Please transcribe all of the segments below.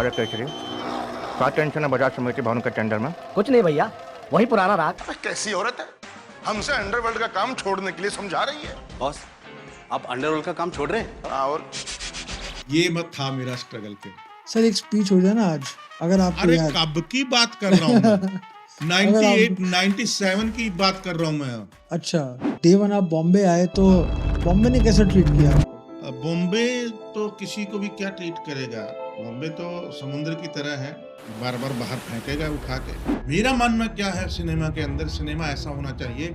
तारक केसरी। क्या टेंशन है बजाज समिति भवन के टेंडर में? कुछ नहीं भैया, वही पुराना राग। कैसी औरत है, हमसे अंडरवर्ल्ड का काम छोड़ने के लिए समझा रही है। बॉस, आप अंडरवर्ल्ड का काम छोड़ रहे हैं? हाँ, और ये मत था मेरा स्ट्रगल पे। सर एक स्पीच हो जाए ना आज, अगर आपको अरे याद। कब की बात कर रहा हूँ मैं? 98, 97 की बात कर रहा हूँ मैं। अच्छा, डे वन आप बॉम्बे आए तो बॉम्बे ने कैसे ट्रीट किया आपको? बॉम्बे तो किसी को भी क्या ट्रीट करेगा, बॉम्बे तो समुद्र की तरह है, बार बार बाहर फेंकेगा उठा के। मेरा मानना क्या है, सिनेमा के अंदर सिनेमा ऐसा होना चाहिए।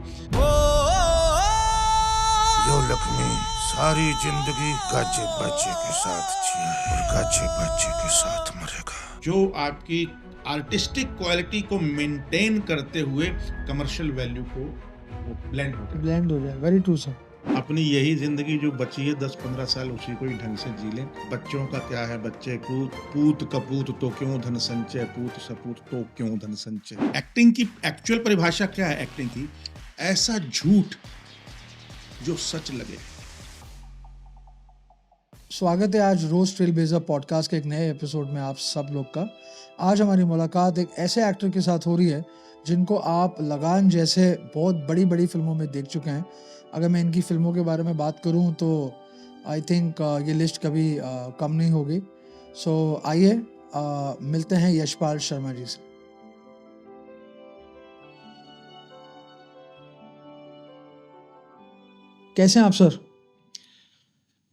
यो लक्ष्मी सारी जिंदगी गाजे बाजे के साथ जिया है और गाजे बाजे के साथ मरेगा। जो आपकी आर्टिस्टिक क्वालिटी को मेंटेन करते हुए कमर्शियल वैल्यू को ब्लेंड हो जाए। Very true sir. अपनी यही जिंदगी जो बची है 10-15 साल, उसी को ही ढंग से जी लें। बच्चों का क्या है, बच्चे पूत कपूत तो क्यों धन संचय, पूत सपूत तो क्यों धन संचय। एक्टिंग की एक्चुअल परिभाषा क्या है? एक्टिंग की ऐसा झूठ जो सच लगे। स्वागत है आज रोज ट्रेलब्लेजर पॉडकास्ट के एक नए एपिसोड में आप सब लोग का। आज हमारी मुलाकात एक ऐसे एक्टर के साथ हो रही है जिनको आप लगान जैसे बहुत बड़ी बड़ी फिल्मों में देख चुके हैं। अगर मैं इनकी फिल्मों के बारे में बात करूं तो आई थिंक ये लिस्ट कभी कम नहीं होगी। सो आइए मिलते हैं यशपाल शर्मा जी से। कैसे हैं आप सर?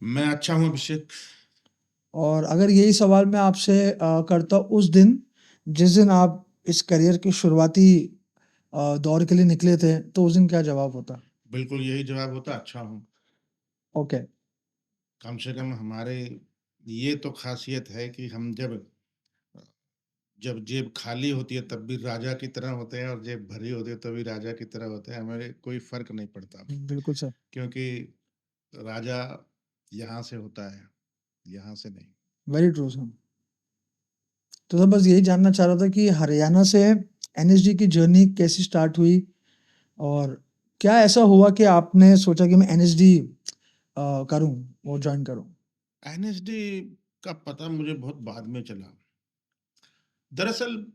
मैं अच्छा हूं अभिषेक। और अगर यही सवाल मैं आपसे करता उस दिन जिस दिन आप इस करियर के शुरुआती दौर के लिए निकले थे, तो उस दिन क्या जवाब होता? बिल्कुल यही जवाब होता, अच्छा हूं। ओके। कम से कम हमारे ये तो खासियत है कि हम जब जेब खाली होती है तब भी राजा की तरह होते हैं, और जेब भरी होती है तब भी राजा की तरह होते हैं। हमें कोई फर्क नहीं पड़ता, बिल्कुल सर। क्योंकि राजा यहाँ से होता है, यहाँ से नहीं। Very true sir. तो सर बस यही जानना चाह रहा था कि हरियाणा से एनएसडी की जर्नी कैसी स्टार्ट हुई, और क्या ऐसा हुआ कि आपने सोचा कि मैं एनएसडी करूं, वो ज्वाइन करूं? एनएसडी का पता मुझे बहुत बाद में चला। दरअसल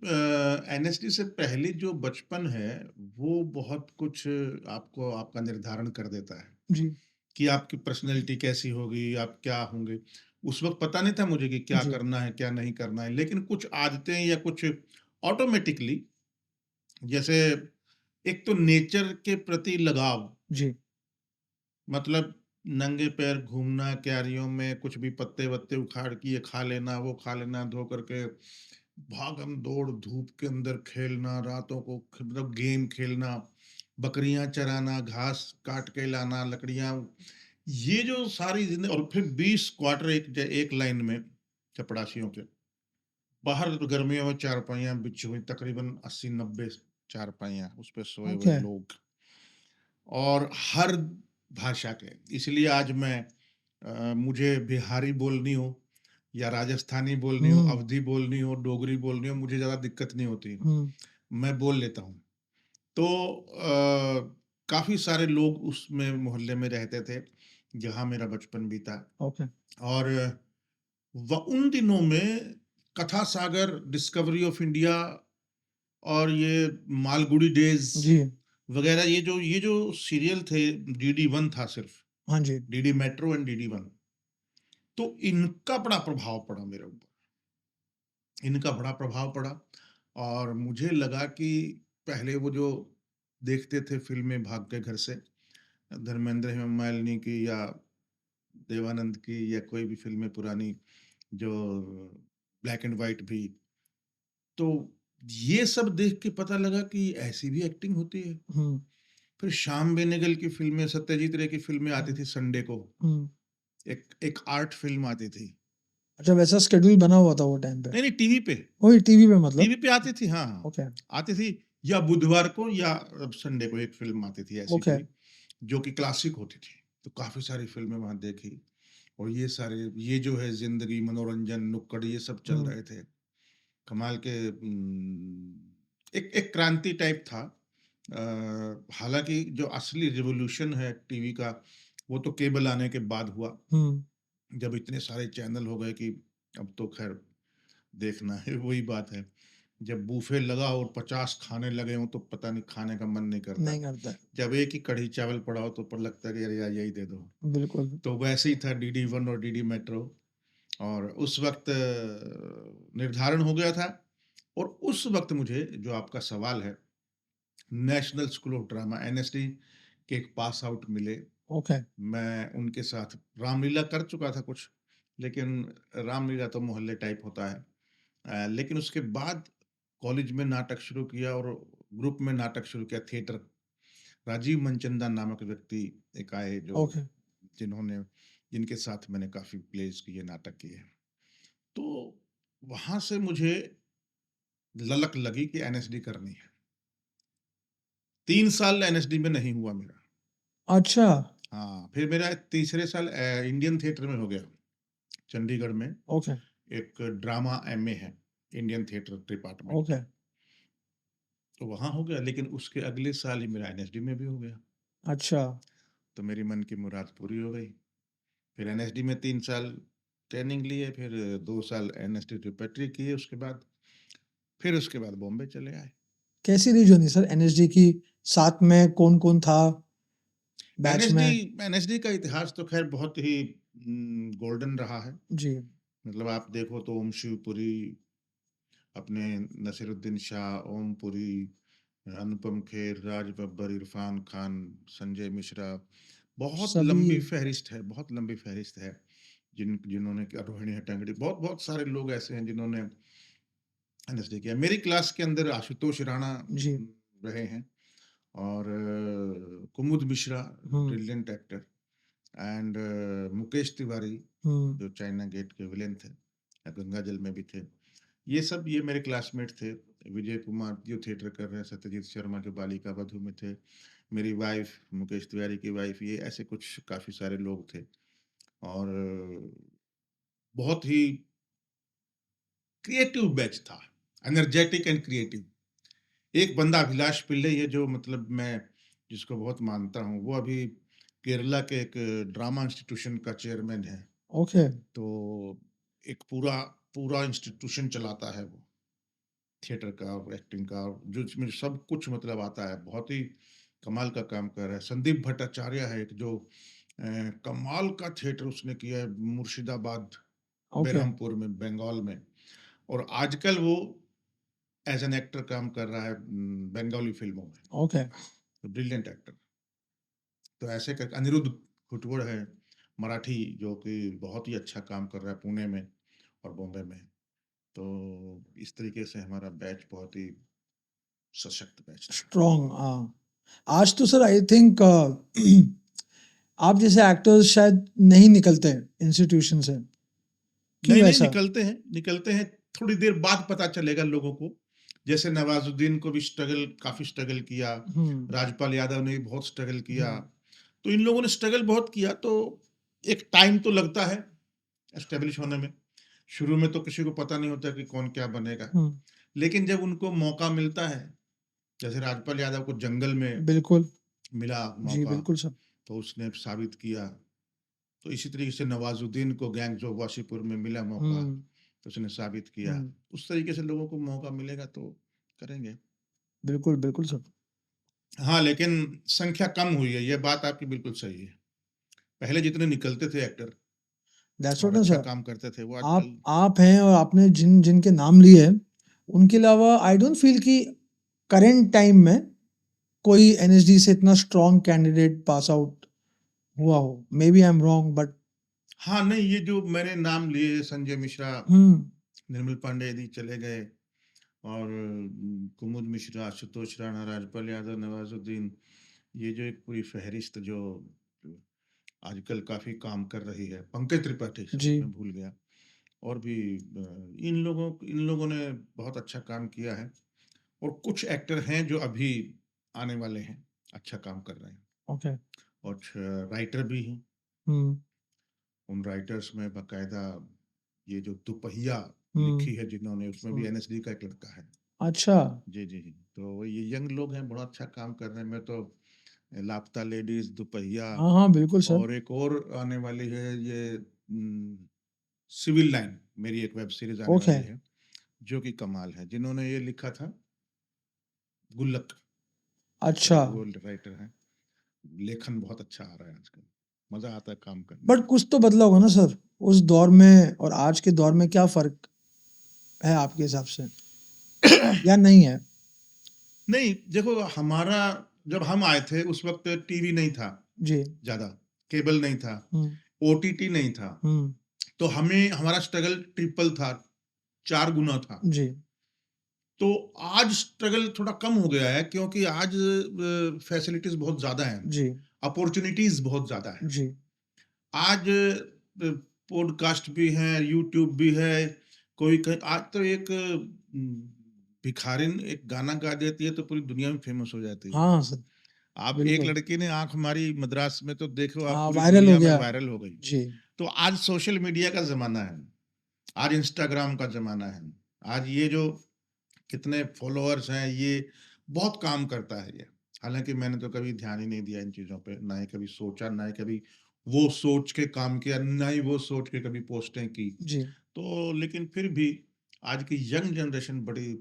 एनएसडी से पहले जो बचपन है वो बहुत कुछ आपको आपका निर्धारण कर देता है जी कि आपकी पर्सनैलिटी कैसी होगी, आप क्या होंगे। उस वक्त पता नहीं था मुझे कि क्या जी करना है क्या नहीं करना है, लेकिन कुछ आदतें या कुछ ऑटोमेटिकली, जैसे एक तो नेचर के प्रति लगाव, जी मतलब नंगे पैर घूमना क्यारियों में, कुछ भी पत्ते वत्ते उखाड़ के ये खा लेना वो खा लेना, धो करके भागम दौड़ धूप के अंदर खेलना, रातों को मतलब गेम खेलना, बकरियां चराना, घास काट के लाना, लकड़ियां, ये जो सारी जिंदगी। और फिर 20 क्वार्टर एक लाइन में चपड़ासियों के बाहर, गर्मियों में चारपाइयां बिछी हुई, तकरीबन 80-90 चारपाइयां, उस पर सोए हुए ओके लोग, और हर भाषा के। इसलिए आज मैं मुझे बिहारी बोलनी हो या राजस्थानी बोलनी हो, अवधी बोलनी हो, डोगरी बोलनी हो, मुझे ज़्यादा दिक्कत नहीं होती, मैं बोल लेता हूँ। तो काफ़ी सारे लोग उसमें मोहल्ले में रहते थे जहाँ मेरा बचपन बीता। ओके और उन दिनों में कथा सागर, डिस्कवरी ऑफ इंडिया और ये मालगुडी डेज जी वगैरह, ये जो सीरियल थे, DD1 था सिर्फ, हाँ जी DD मेट्रो एंड DD1, तो इनका बड़ा प्रभाव पड़ा मेरे ऊपर, इनका बड़ा प्रभाव पड़ा। और मुझे लगा कि पहले वो जो देखते थे फिल्में भाग के घर से, धर्मेंद्र हेम मालिनी की या देवानंद की, या कोई भी फिल्में पुरानी जो ब्लैक एंड वाइट भी, तो ये सब देख के पता लगा कि ऐसी भी एक्टिंग होती है। फिर श्याम बेनेगल की फिल्में, सत्यजीत रे की फिल्में आती थी संडे को, एक आर्ट फिल्म आती थी। अच्छा, वैसा शेड्यूल बना हुआ था वो टाइम पे? नहीं, टीवी पे, वही टीवी पे मतलब? टीवी पे आती थी, हाँ ओके आती थी, या बुधवार को या संडे को एक फिल्म आती थी ऐसी ओके कोई, जो कि क्लासिक होती थी। तो काफी सारी फिल्में वहां देखी, और ये सारे, ये जो है जिंदगी, मनोरंजन, नुक्कड़, ये सब चल रहे थे। कमाल के एक क्रांति टाइप था। हालांकि जो असली रिवोल्यूशन है टीवी का, वो तो केबल आने के बाद हुआ, जब इतने सारे चैनल हो गए कि अब तो खैर देखना है। वही बात है, जब बूफे लगा हो और 50 खाने लगे हों तो पता नहीं, खाने का मन नहीं करता। नहीं करता है, जब एक ही कढ़ी चावल पड़ा हो तो पर लगता है कि यार यार यही दे दो। बिल्कुल। तो वैसे ही था डीडी वन और डीडी मेट्रो। और उस वक्त निर्धारण हो गया था। और उस वक्त मुझे, जो आपका सवाल है, national school of drama NSD के एक पास आउट मिले। ओके, मैं उनके साथ रामलीला कर चुका था कुछ, लेकिन रामलीला तो मोहल्ले टाइप होता है। लेकिन उसके बाद कॉलेज में नाटक शुरू किया और ग्रुप में नाटक शुरू किया, थिएटर। राजीव मनचंदा नामक व्यक्ति एक आए, जो ओके, जिन्होंने जिनके साथ मैंने काफी प्लेस किए, नाटक किए। तो वहां से मुझे ललक लगी कि एनएसडी करनी है। 3 साल एनएसडी में नहीं हुआ मेरा। अच्छा, हाँ, फिर मेरा तीसरे साल इंडियन थिएटर में हो गया, चंडीगढ़ में। ओके, एक ड्रामा एमए है, इंडियन थिएटर डिपार्टमेंट। ओके, तो वहाँ हो गया, लेकिन उसके अगले साल ही मेरा एनएसडी में भी हो गया। अच्छा, तो मेरी मन की मुराद पूरी हो गई। फिर एनएसडी में 3 साल ट्रेनिंग लिए, फिर 2 साल एनएसडी रिपेटरी किए। उसके बाद बॉम्बे चले आए। कैसी रही जर्नी सर एनएसडी की? साथ में कौन-कौन था बैच में? एनएसडी का इतिहास तो खैर बहुत ही गोल्डन रहा है। जी, मतलब आप देखो तो ओम शिवपुरी, अपने नसीरुद्दीन शाह, ओमपुरी, अनुपम खेर, राज बब्बर, इरफान खान, संजय मिश्रा, बहुत सभी लंबी फहरिस्त है, बहुत लंबी फहरिस्त है। जिन्होंने, रोहिणी हट्टंगडी, बहुत बहुत सारे लोग ऐसे हैं जिन्होंने एनएसडी किया। मेरी क्लास के अंदर आशुतोष राणा जी, रहे हैं, और कुमुद मिश्रा, हुँ, brilliant actor, and Mukesh Tiwari, हुँ, जो चाइना गेट के विलेन थे, गंगा जल में भी थे। ये मेरे क्लासमेट थे। विजय कुमार जो थिएटर कर रहे हैं, सत्यजीत शर्मा जो बालिका वधू में थे, मेरी वाइफ, मुकेश तिवारी की वाइफ, ये ऐसे कुछ काफी सारे लोग थे। और बहुत ही क्रिएटिव बैच था, एनर्जेटिक एंड क्रिएटिव। एक बंदा अभिलाष पिल्ले, ये जो, मतलब मैं जिसको बहुत मानता हूँ, वो अभी केरला के एक ड्रामा इंस्टीट्यूशन का चेयरमैन है। ओके, तो एक पूरा पूरा इंस्टीट्यूशन चलाता है वो, थिएटर का और एक्टिंग का, जो इसमें सब कुछ मतलब आता है। बहुत ही कमाल का काम कर रहा है। संदीप भट्टाचार्य है एक, जो कमाल का थिएटर उसने किया है मुर्शिदाबाद, ओके, बेरहमपुर में, बंगाल में। और आजकल वो एज एन एक्टर काम कर रहा है बंगाली फिल्मों में। Okay, brilliant actor. तो ऐसे कर अनिरुद्ध खुटवड़ है, मराठी, जो कि बहुत ही अच्छा काम कर रहा है पुणे में और बॉम्बे में। तो इस तरीके से हमारा बैच बहुत ही सशक्त बैच था। स्ट्रॉन्ग, हाँ। आज तो सर आई थिंक आप जैसे एक्टर्स शायद नहीं निकलते इंस्टीट्यूशन से। क्यों नहीं ऐसा? निकलते हैं, थोड़ी देर बाद पता चलेगा लोगों को। जैसे नवाजुद्दीन को भी काफी स्ट्रगल किया, हुँ, राजपाल यादव ने भी बहुत स्ट्रगल किया। हुँ, तो इन लोगों ने स्ट्रगल बहुत किया, तो एक टाइम तो लगता है एस्टेब्लिश होने में। शुरू में तो किसी को पता नहीं होता कि कौन क्या बनेगा, हुँ, लेकिन जब उनको मौका मिलता है, जैसे राजपाल यादव को जंगल में बिल्कुल, मिला जी, मौका, बिल्कुल सर। तो उसने साबित किया। तो इसी तरीके से नवाजुद्दीन को गैंग्स ऑफ वाशीपुर में मिला मौका, हुँ, तो उसने साबित किया। हुँ, उस तरीके से लोगों को मौका मिलेगा तो करेंगे। बिल्कुल, बिल्कुल सर। हाँ, लेकिन संख्या कम हुई है, ये बात आपकी बिल्कुल सही है। पहले जितने निकलते थे एक्टर दैट्स और व्हाट ना अच्छा सर। काम करते थे, वो आप आजकल आप हैं और आपने जिनके नाम लिए हैं, उनके अलावा आई डोंट फील कि करंट टाइम में कोई एनएसडी से इतना स्ट्रॉन्ग कैंडिडेट पास आउट हुआ हो। Maybe I am wrong but हाँ, नहीं, ये जो मैंने नाम लिए, संजय मिश्रा, हुँ, निर्मल पांडे यदि चले गए, और कुमुद मिश्रा, आशुतोष राणा, राजपाल यादव, नवाजुद्दीन, ये जो एक पूरी फहरिस्त जो आजकल काफी काम कर रही है, पंकज त्रिपाठी, जी, मैं भूल गया, और भी इन लोगों ने बहुत अच्छा काम किया है। और कुछ एक्टर हैं जो अभी आने वाले हैं, अच्छा काम कर रहे हैं, ओके, और राइटर भी हैं। हुँ, उन राइटर्स में बाकायदा ये जो दुपहिया लिखी हुँ, है जिन्होंने, उसमें भी हुँ, एनएसडी का एक लड़का है। अच्छा, जी। तो ये यंग लोग हैं, बड़ा अच्छा काम कर रहे हैं। मैं तो लापता लेडीज, दुपहिया, हाँ, हाँ, बिल्कुल सर। और एक और आने वाली है, ये सिविल लाइन, मेरी एक वेब सीरीज आने ओके, वाली है। जो कि कमाल है। जिन्होंने ये लिखा था गुल्लक, अच्छा, वो राइटर हैं। लेखन बहुत अच्छा आ रहा है आजकल, मजा आता है काम करने बट में। कुछ तो बदला होगा ना सर, उस दौर में और आज के दौर में क्या फर्क है आपके हिसाब से, या नहीं है? नहीं देखो, हमारा जब हम आए थे उस वक्त टीवी नहीं था जी। ज्यादा, केबल नहीं था, हम्म ओटीटी नहीं था, हम्म तो हमें हमारा स्ट्रगल ट्रिपल था, 4 गुना था। जी तो आज स्ट्रगल थोड़ा कम हो गया है, क्योंकि आज फैसिलिटीज बहुत ज्यादा हैं, जी अपॉर्चुनिटीज बहुत ज्यादा है। जी आज पॉडकास्ट भी है, यूट्यूब भी है, कोई आज तो एक भिखारिन एक गाना गा देती है तो पूरी दुनिया में फेमस हो जाती है। हाँ सर, आप एक बिल्कुल। लड़की ने आंख मारी मद्रास में, तो देखो आप हाँ, पूरी वायरल हो दुनिया में गया। वायरल हो गई। जी तो आज सोशल मीडिया का जमाना है, आज इंस्टाग्राम का जमाना है, आज ये जो कितने फॉलोअर्स हैं, ये बहुत काम करता है ये। हालांकि मैंने तो कभी ध्यान ही नहीं दिया इन चीजों पे, ना ही कभी सोचा, ना ही कभी वो सोच के काम किया, ना ही वो सोच के कभी पोस्टें की। जी तो लेकिन फिर भी आज की यंग जनरेशन बड़ी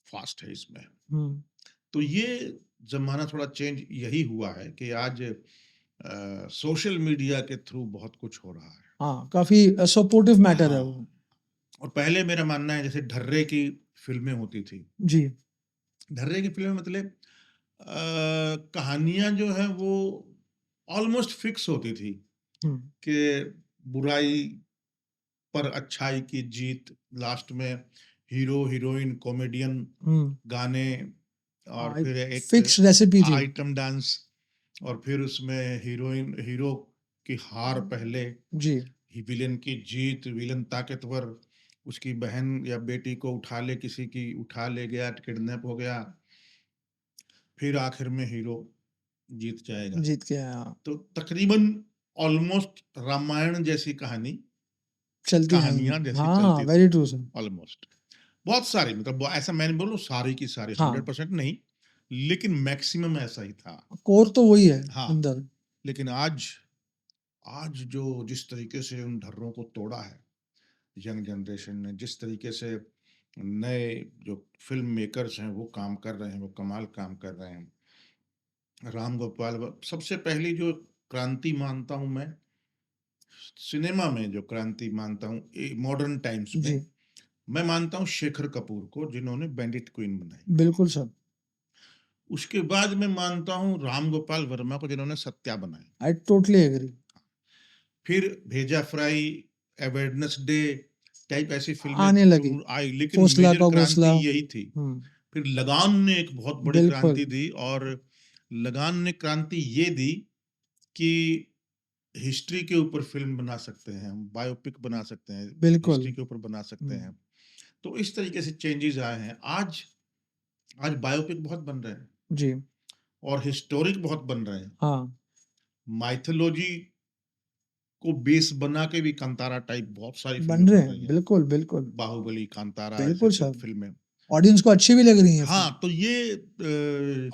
फास्ट है इसमें। हम्म तो ये जमाना थोड़ा चेंज यही हुआ है कि आज सोशल मीडिया के थ्रू बहुत कुछ हो रहा है। हाँ, काफी सपोर्टिव मैटर है हाँ, वो। और पहले मेरा मानना है जैसे ढर्रे की फिल्में होती थी, जी ढर्रे की फिल्में मतलब कहानियां जो है वो ऑलमोस्ट फिक्स होती थी हम्म कि बुराई पर अच्छाई की जीत, लास्ट में हीरो हीरोइन कॉमेडियन हम्म गाने, और हाँ, फिर एक फिक्स रेसिपी थी। आइटम डांस, और फिर उसमें हीरोइन हीरो की हार पहले, जी विलेन की जीत, विलेन ताकतवर, उसकी बहन या बेटी को उठा ले, किसी की उठा ले गया, किडनैप हो गया, फिर आखिर में हीरो जीत जाएगा। जीत के आया, तो तकरीबन ऑलमोस्ट रामायण जैसी चलती हैं ये। कहानियां जैसी हाँ, चलती थी वेरी ट्रू सर। ऑलमोस्ट। बहुत सारी, मतलब ऐसा मैं नहीं बोलूं सारी की सारी, हाँ, 100% नहीं, लेकिन मैक्सिमम ऐसा ही था। कोर तो वही है हाँ, अंदर। लेकिन आज आज जो जिस तरीके से उन ढर्रों को तोड़ा है यंग जनरेशन ने, जिस तरीके से नए जो फिल्म मेकर्स हैं वो काम कर रहे हैं, वो कमाल काम कर रहे हैं। राम गोपाल सबसे पहली जो क्रांति मानता हूं मैं सिनेमा में, जो क्रांति मानता हूँ मॉडर्न टाइम्स जी में, मैं मानता हूँ शेखर कपूर को, जिन्होंने बैंडिट क्वीन बनाई। बिल्कुल सर, उसके बाद मैं मानता हूँ राम गोपाल वर्मा को, जिन्होंने सत्या बनाई। I totally agree. फिर भेजा फ्राई, वेडनेसडे टाइप ऐसी फिल्में आने लगी, जरूर आई, लेकिन फौसला मेजर का क्रांति घोंसला। यही थी। हम्म फिर लगान ने एक बहुत बड़ी बिल्कुल क्रांति दी, और लगान ने क्रांति ये दी कि हिस्ट्री के ऊपर फिल्म बना सकते हैं हम, बायोपिक बना सकते हैं, बिल्कुल। हिस्ट्री के ऊपर बना सकते हैं। तो इस तरीके से चेंजेस आए हैं। आज आज बायोपिक बहुत बन रहे हैं, जी और हिस्टोरिक बहुत बन रहे हैं। हाँ माइथोलॉजी को बेस बना के भी कांतारा टाइप बहुत सारी फिल्में बन रहे बन हैं, रही हैं। बिल्कुल बिल्कुल बाहुबली, कांतारा, बिल्कुल ऐसे सर। फिल्में। ऑडियंस को अच्छी भी लग रही है हाँ, तो ये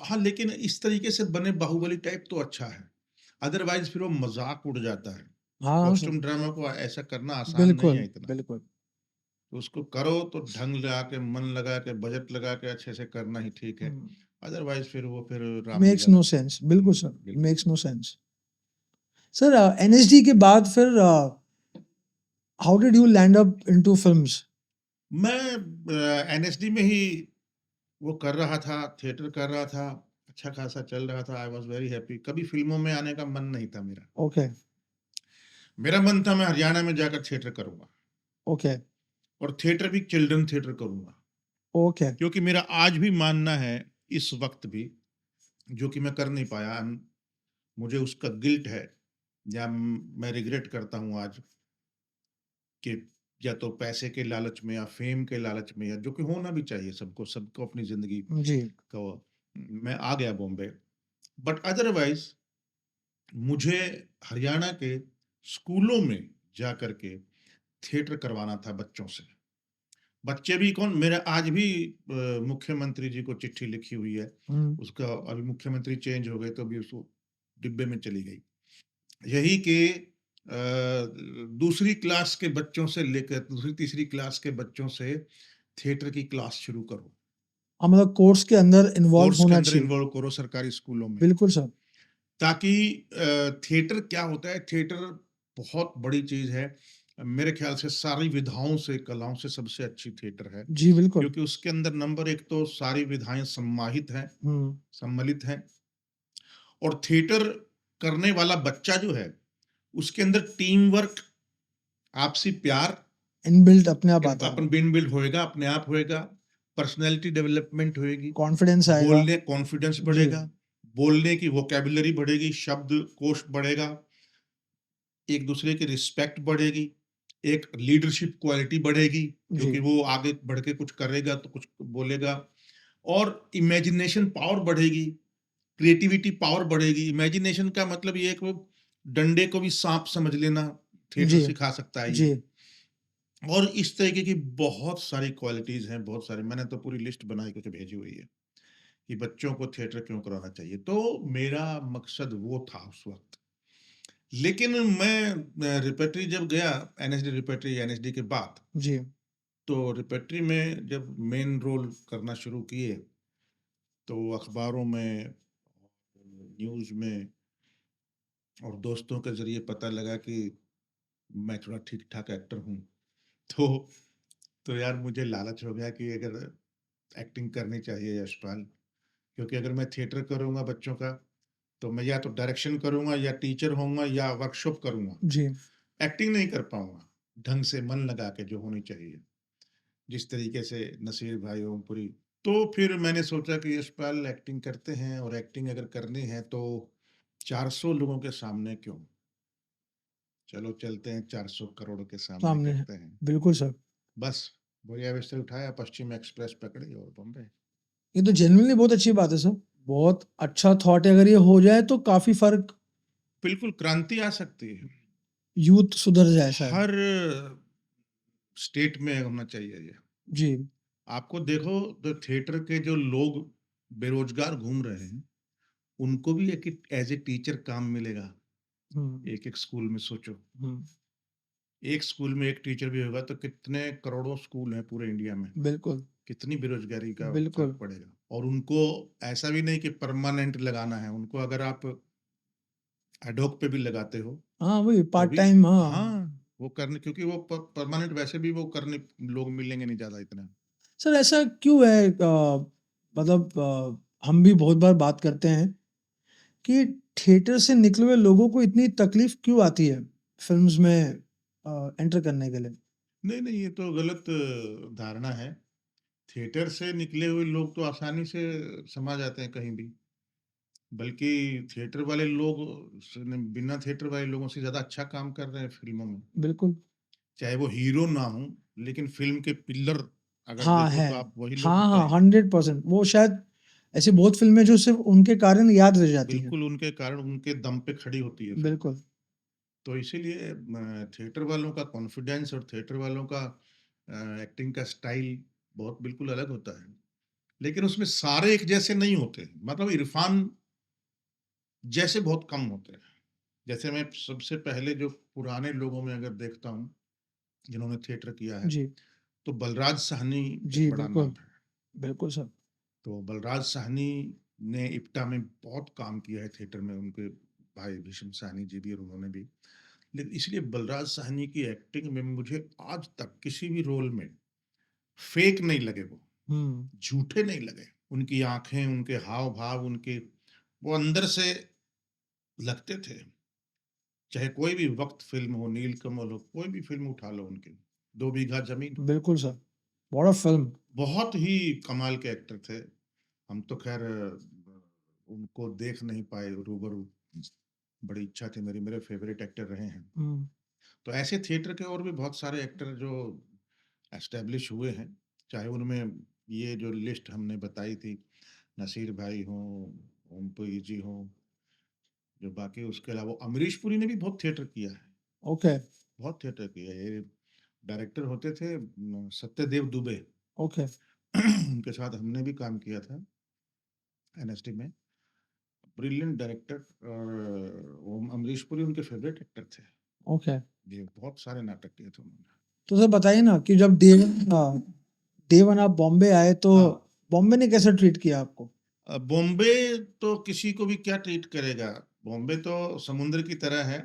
हाँ, लेकिन इस तरीके से बने बाहुबली टाइप तो अच्छा है, अदरवाइज फिर वो मजाक उड़ जाता है। हाँ कॉस्ट्यूम सर, ड्रामा को ऐसा करना आसान नहीं बिल्कुल है इतना। बिल्कुल। तो उसको करो तो ढंग लगा के, मन लगा के, बजट लगा के अच्छे से करना ही ठीक है। अदरवाइज फिर वो फिर मेक्स नो सेंस, बिल्कुल सर, बिल्कुल। Makes no sense. Sir NSD के बाद फिर how did you land up into films? मैं एनएसडी में ही वो कर रहा था, थिएटर कर रहा था, अच्छा खासा चल रहा था। I was very happy. कभी फिल्मों में आने का मन नहीं था मेरा। ओके मेरा मन था मैं हरियाणा में जाकर थिएटर करूंगा, ओके और थिएटर भी चिल्ड्रन थिएटर करूंगा, ओके क्योंकि मेरा आज भी मानना है इस वक्त भी, जो कि मैं कर नहीं पाया, मुझे उसका गिल्ट है, या मैं रिग्रेट करता हूं आज कि या तो पैसे के लालच में या फेम के लालच में, या जो कि होना भी चाहिए सबको, सबको अपनी जिंदगी जी को, मैं आ गया बॉम्बे। बट अदरवाइज मुझे हरियाणा के स्कूलों में जा करके थिएटर करवाना था बच्चों से। बच्चे भी कौन, मेरा आज भी मुख्यमंत्री जी को चिट्ठी लिखी हुई है। उसका अभी मुख्यमंत्री चेंज हो गए तो अभी उसको डिब्बे में चली गई, यही कि दूसरी क्लास के बच्चों से लेकर दूसरी तीसरी क्लास के बच्चों से थिएटर की क्लास शुरू करो, मतलब कोर्स के अंदर इन्वॉल्व कोर्स के होना अंदर चाहिए। इन्वॉल्व करो सरकारी स्कूलों में, बिल्कुल सर। ताकि थिएटर क्या होता है, थिएटर बहुत बड़ी चीज है। मेरे ख्याल से सारी विधाओं से, कलाओं से सबसे अच्छी थिएटर है, जी बिल्कुल। क्योंकि उसके अंदर नंबर एक तो सारी विधाएं सम्माहित हैं, सम्मिलित हैं, और थिएटर करने वाला बच्चा जो है उसके अंदर टीम वर्क, आपसी प्यार इनबिल्ट अपने आप आता है, अपन बिन बिल्ड होएगा, अपने आप होएगा, पर्सनैलिटी डेवलपमेंट होएगी, कॉन्फिडेंस आएगा। बोलने कॉन्फिडेंस बढ़ेगा, बोलने की वोकेबुलरी बढ़ेगी, शब्द कोश बढ़ेगा, एक दूसरे की रिस्पेक्ट बढ़ेगी, एक लीडरशिप क्वालिटी बढ़ेगी, क्योंकि वो आगे बढ़ के कुछ करेगा तो कुछ बोलेगा, और इमेजिनेशन पावर बढ़ेगी, क्रिएटिविटी पावर बढ़ेगी। इमेजिनेशन का मतलब ये है कि वो डंडे को भी सांप समझ लेना थिएटर जी सिखा सकता है जी। ये। और इस तरीके की बहुत सारी क्वालिटीज हैं, बहुत सारी, मैंने तो पूरी लिस्ट बना के भेजी हुई है कि बच्चों को थिएटर क्यों कराना चाहिए। तो मेरा मकसद वो था उस वक्त। लेकिन मैं रिपेट्री जब गया, एनएसडी रिपेट्री, एनएसडी के बाद, जी तो रिपेट्री में जब मेन रोल करना शुरू किए तो अखबारों में, न्यूज़ में और दोस्तों के जरिए पता लगा कि मैं थोड़ा ठीक ठाक एक्टर हूँ। तो यार मुझे लालच हो गया कि अगर एक्टिंग करनी चाहिए यशपाल, क्योंकि अगर मैं थिएटर करूँगा बच्चों का तो मैं या तो डायरेक्शन करूँगा या टीचर होऊंगा या वर्कशॉप करूँगा, जी। एक्टिंग नहीं कर पाऊंगा ढंग से मन लगा के जो होनी चाहिए, जिस तरीके से नसीर भाई, ओमपुरी। तो फिर मैंने सोचा कि यशपाल एक्टिंग करते हैं, और एक्टिंग अगर करनी है तो 400 लोगों के सामने क्यों, चलो चलते हैं 400 करोड़ के सामने सामने है। करते हैं। बिल्कुल सर। बस बोरिया बिस्तर उठाया, पश्चिम एक्सप्रेस पकड़ी और बॉम्बे। ये तो जेन्युइनली बहुत अच्छी बात है सर, बहुत अच्छा थॉट है। अगर ये हो जाए तो काफी फर्क, बिल्कुल क्रांति आ सकती है, यूथ सुधर जाए शायद। हर स्टेट में होना चाहिए ये। जी आपको देखो तो थिएटर के जो लोग बेरोजगार घूम रहे हैं उनको भी एक एज ए टीचर काम मिलेगा। एक एक स्कूल में सोचो, एक स्कूल में एक टीचर भी होगा तो कितने करोड़ों स्कूल हैं पूरे इंडिया में, बिल्कुल कितनी बेरोजगारी का बिल्कुल। फर्क पड़ेगा। और उनको ऐसा भी नहीं कि परमानेंट लगाना है, उनको अगर आप एडोक पे भी लगाते हो हाँ वही तो पार्ट भी, टाइम। हाँ हाँ वो करने, क्योंकि वो परमानेंट वैसे भी वो करने लोग मिलेंगे नहीं ज्यादा इतना। सर ऐसा क्यों है? मतलब हम भी बहुत बार बात करते हैं कि थिएटर से निकले हुए लोगों को इतनी तकलीफ क्यों आती है फिल्म्स में एंटर करने के लिए? नहीं नहीं, ये तो गलत धारणा है। थिएटर से निकले हुए लोग तो आसानी से समा जाते हैं कहीं भी, बल्कि थिएटर वाले लोग बिना थिएटर वाले लोगों से ज्यादा अच्छा काम कर रहे हैं फिल्मों में। बिल्कुल। चाहे वो हीरो ना हो, लेकिन फिल्म के पिलर अगर हाँ देखो है। तो आप वही लोग हाँ हाँ दिखाएंगे। 100%। वो शायद ऐसी बहुत फिल्में जो सिर्फ उनके कारण याद रह जाती हैं। बिल्कुल उनके कारण, उनके दम पे खड़ी होती है फिल्म। बिल्कुल। तो इसीलिए थिएटर वालों का कॉन्फिडेंस और थिएटर वालों का एक्टिंग का स्टाइल बहुत बिल्कुल अलग होता है, लेकिन उसमें सारे एक जैसे नहीं होते। मतलब इरफान जैसे बहुत कम होते हैं। जैसे मैं सबसे पहले जो पुराने लोगों में अगर देखता हूँ जिन्होंने थिएटर किया है, जी तो बलराज साहनी जी एक बड़ा बिल्कुल नाम है। बिल्कुल सर। तो बलराज साहनी ने इप्टा में बहुत काम किया है थिएटर में, उनके भाई भीष्म साहनी जी भी और उन्होंने भी। लेकिन इसलिए बलराज साहनी की एक्टिंग में मुझे आज तक किसी भी रोल में फेक नहीं लगे, वो झूठे नहीं लगे। उनकी आंखें, उनके हाव भाव, उनके वो अंदर से लगते थे। चाहे कोई भी वक्त फिल्म हो, नीलकमल हो, कोई भी फिल्म उठा लो उनकी, 2 बीघा जमीन, बिल्कुल सर। What a film. बहुत ही कमाल के एक्टर थे। हम तो खैर उनको देख नहीं पाए रूबरू, बड़ी इच्छा थी मेरी, मेरे फेवरेट एक्टर रहे हैं। तो ऐसे थिएटर के और भी बहुत सारे एक्टर जो एस्टेब्लिश हुए हैं, चाहे उनमें ये जो लिस्ट हमने बताई थी, नसीर भाई हों, ओमपुरी जी हों, जो बाकी उसके अलावा अमरीश पुरी ने भी बहुत थिएटर किया है। ओके बहुत थिएटर किया है। ये डायरेक्टर होते थे सत्यदेव दुबे, ओके। उनके साथ हमने भी काम किया था एनएसडी में। ब्रिलियंट डायरेक्टर, और अमरीश पुरी उनके फेवरेट एक्टर थे। ओके। ये बहुत सारे नाटक किए थे उन्होंने। तो सर बताइए ना कि जब डे वन आप बॉम्बे आए तो हाँ। बॉम्बे ने कैसे ट्रीट किया आपको? बॉम्बे तो किसी को भी क्या ट्रीट करेगा। बॉम्बे तो समुद्र की तरह है,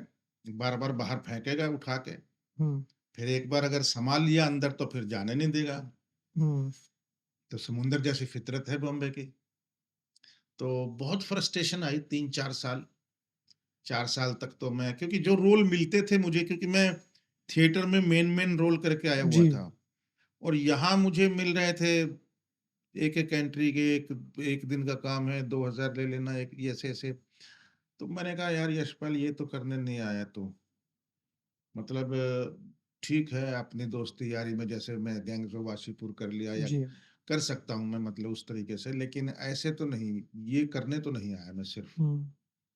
बार बार बाहर फेंकेगा उठा के, हम्म फिर एक बार अगर संभाल लिया अंदर तो फिर जाने नहीं देगा। हम्म तो समुंदर जैसी फितरत है बॉम्बे की। तो बहुत फ्रस्ट्रेशन आई 3-4 साल। 4 साल तक तो मैं, क्योंकि जो रोल मिलते थे मुझे, क्योंकि मैं थिएटर में मेन रोल करके आया हुआ जी था, और यहाँ मुझे मिल रहे थे एक एक एंट्री के, एक एक दिन का काम है 2000 ले लेना, एक ये ऐसे ऐसे। तो मैंने कहा यार यशपाल ये तो करने नहीं आया तू। मतलब ठीक है अपनी दोस्ती यारी में, जैसे मैं गैंग्स ऑफ वासीपुर कर लिया या जी कर सकता हूँ मैं, मतलब उस तरीके से, लेकिन ऐसे तो नहीं, ये करने तो नहीं आया मैं सिर्फ। हम्म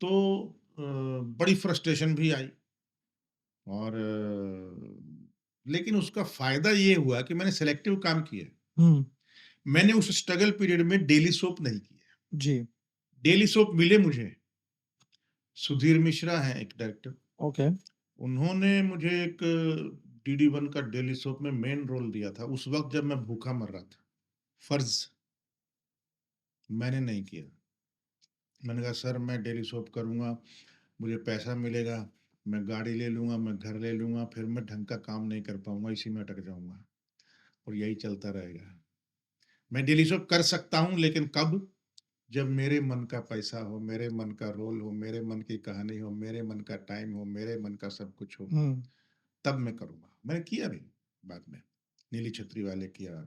तो बड़ी फ्रस्ट्रेशन भी आई, और लेकिन उसका फायदा ये हुआ कि मैंने सेलेक्टिव काम किया। हम्म मैंने उस स्ट्रगल पीरियड में डेली सोप नहीं किया। जी डेली सोप मिले मुझे, सुधीर मिश्रा हैं एक डायरेक्टर, ओके उन्होंने मुझे एक डीडी वन का डेली सोप में मेन रोल दिया था, उस वक्त जब मैं भूखा मर रहा था। फर्ज मैंने नहीं किया। मैंने कहा सर मैं डेली सोप करूंगा, मुझे पैसा मिलेगा, मैं गाड़ी ले लूंगा, मैं घर ले लूंगा, फिर मैं ढंग का काम नहीं कर पाऊंगा, इसी में अटक जाऊंगा और यही चलता रहेगा। मैं डेली सोप कर सकता हूं, लेकिन कब? जब मेरे मन का पैसा हो, मेरे मन का रोल हो, मेरे मन की कहानी हो, मेरे मन का टाइम हो, मेरे मन का सब कुछ हो, हम्म तब मैं करूंगा। मैंने किया भी बाद में, नीली छतरी वाले किया,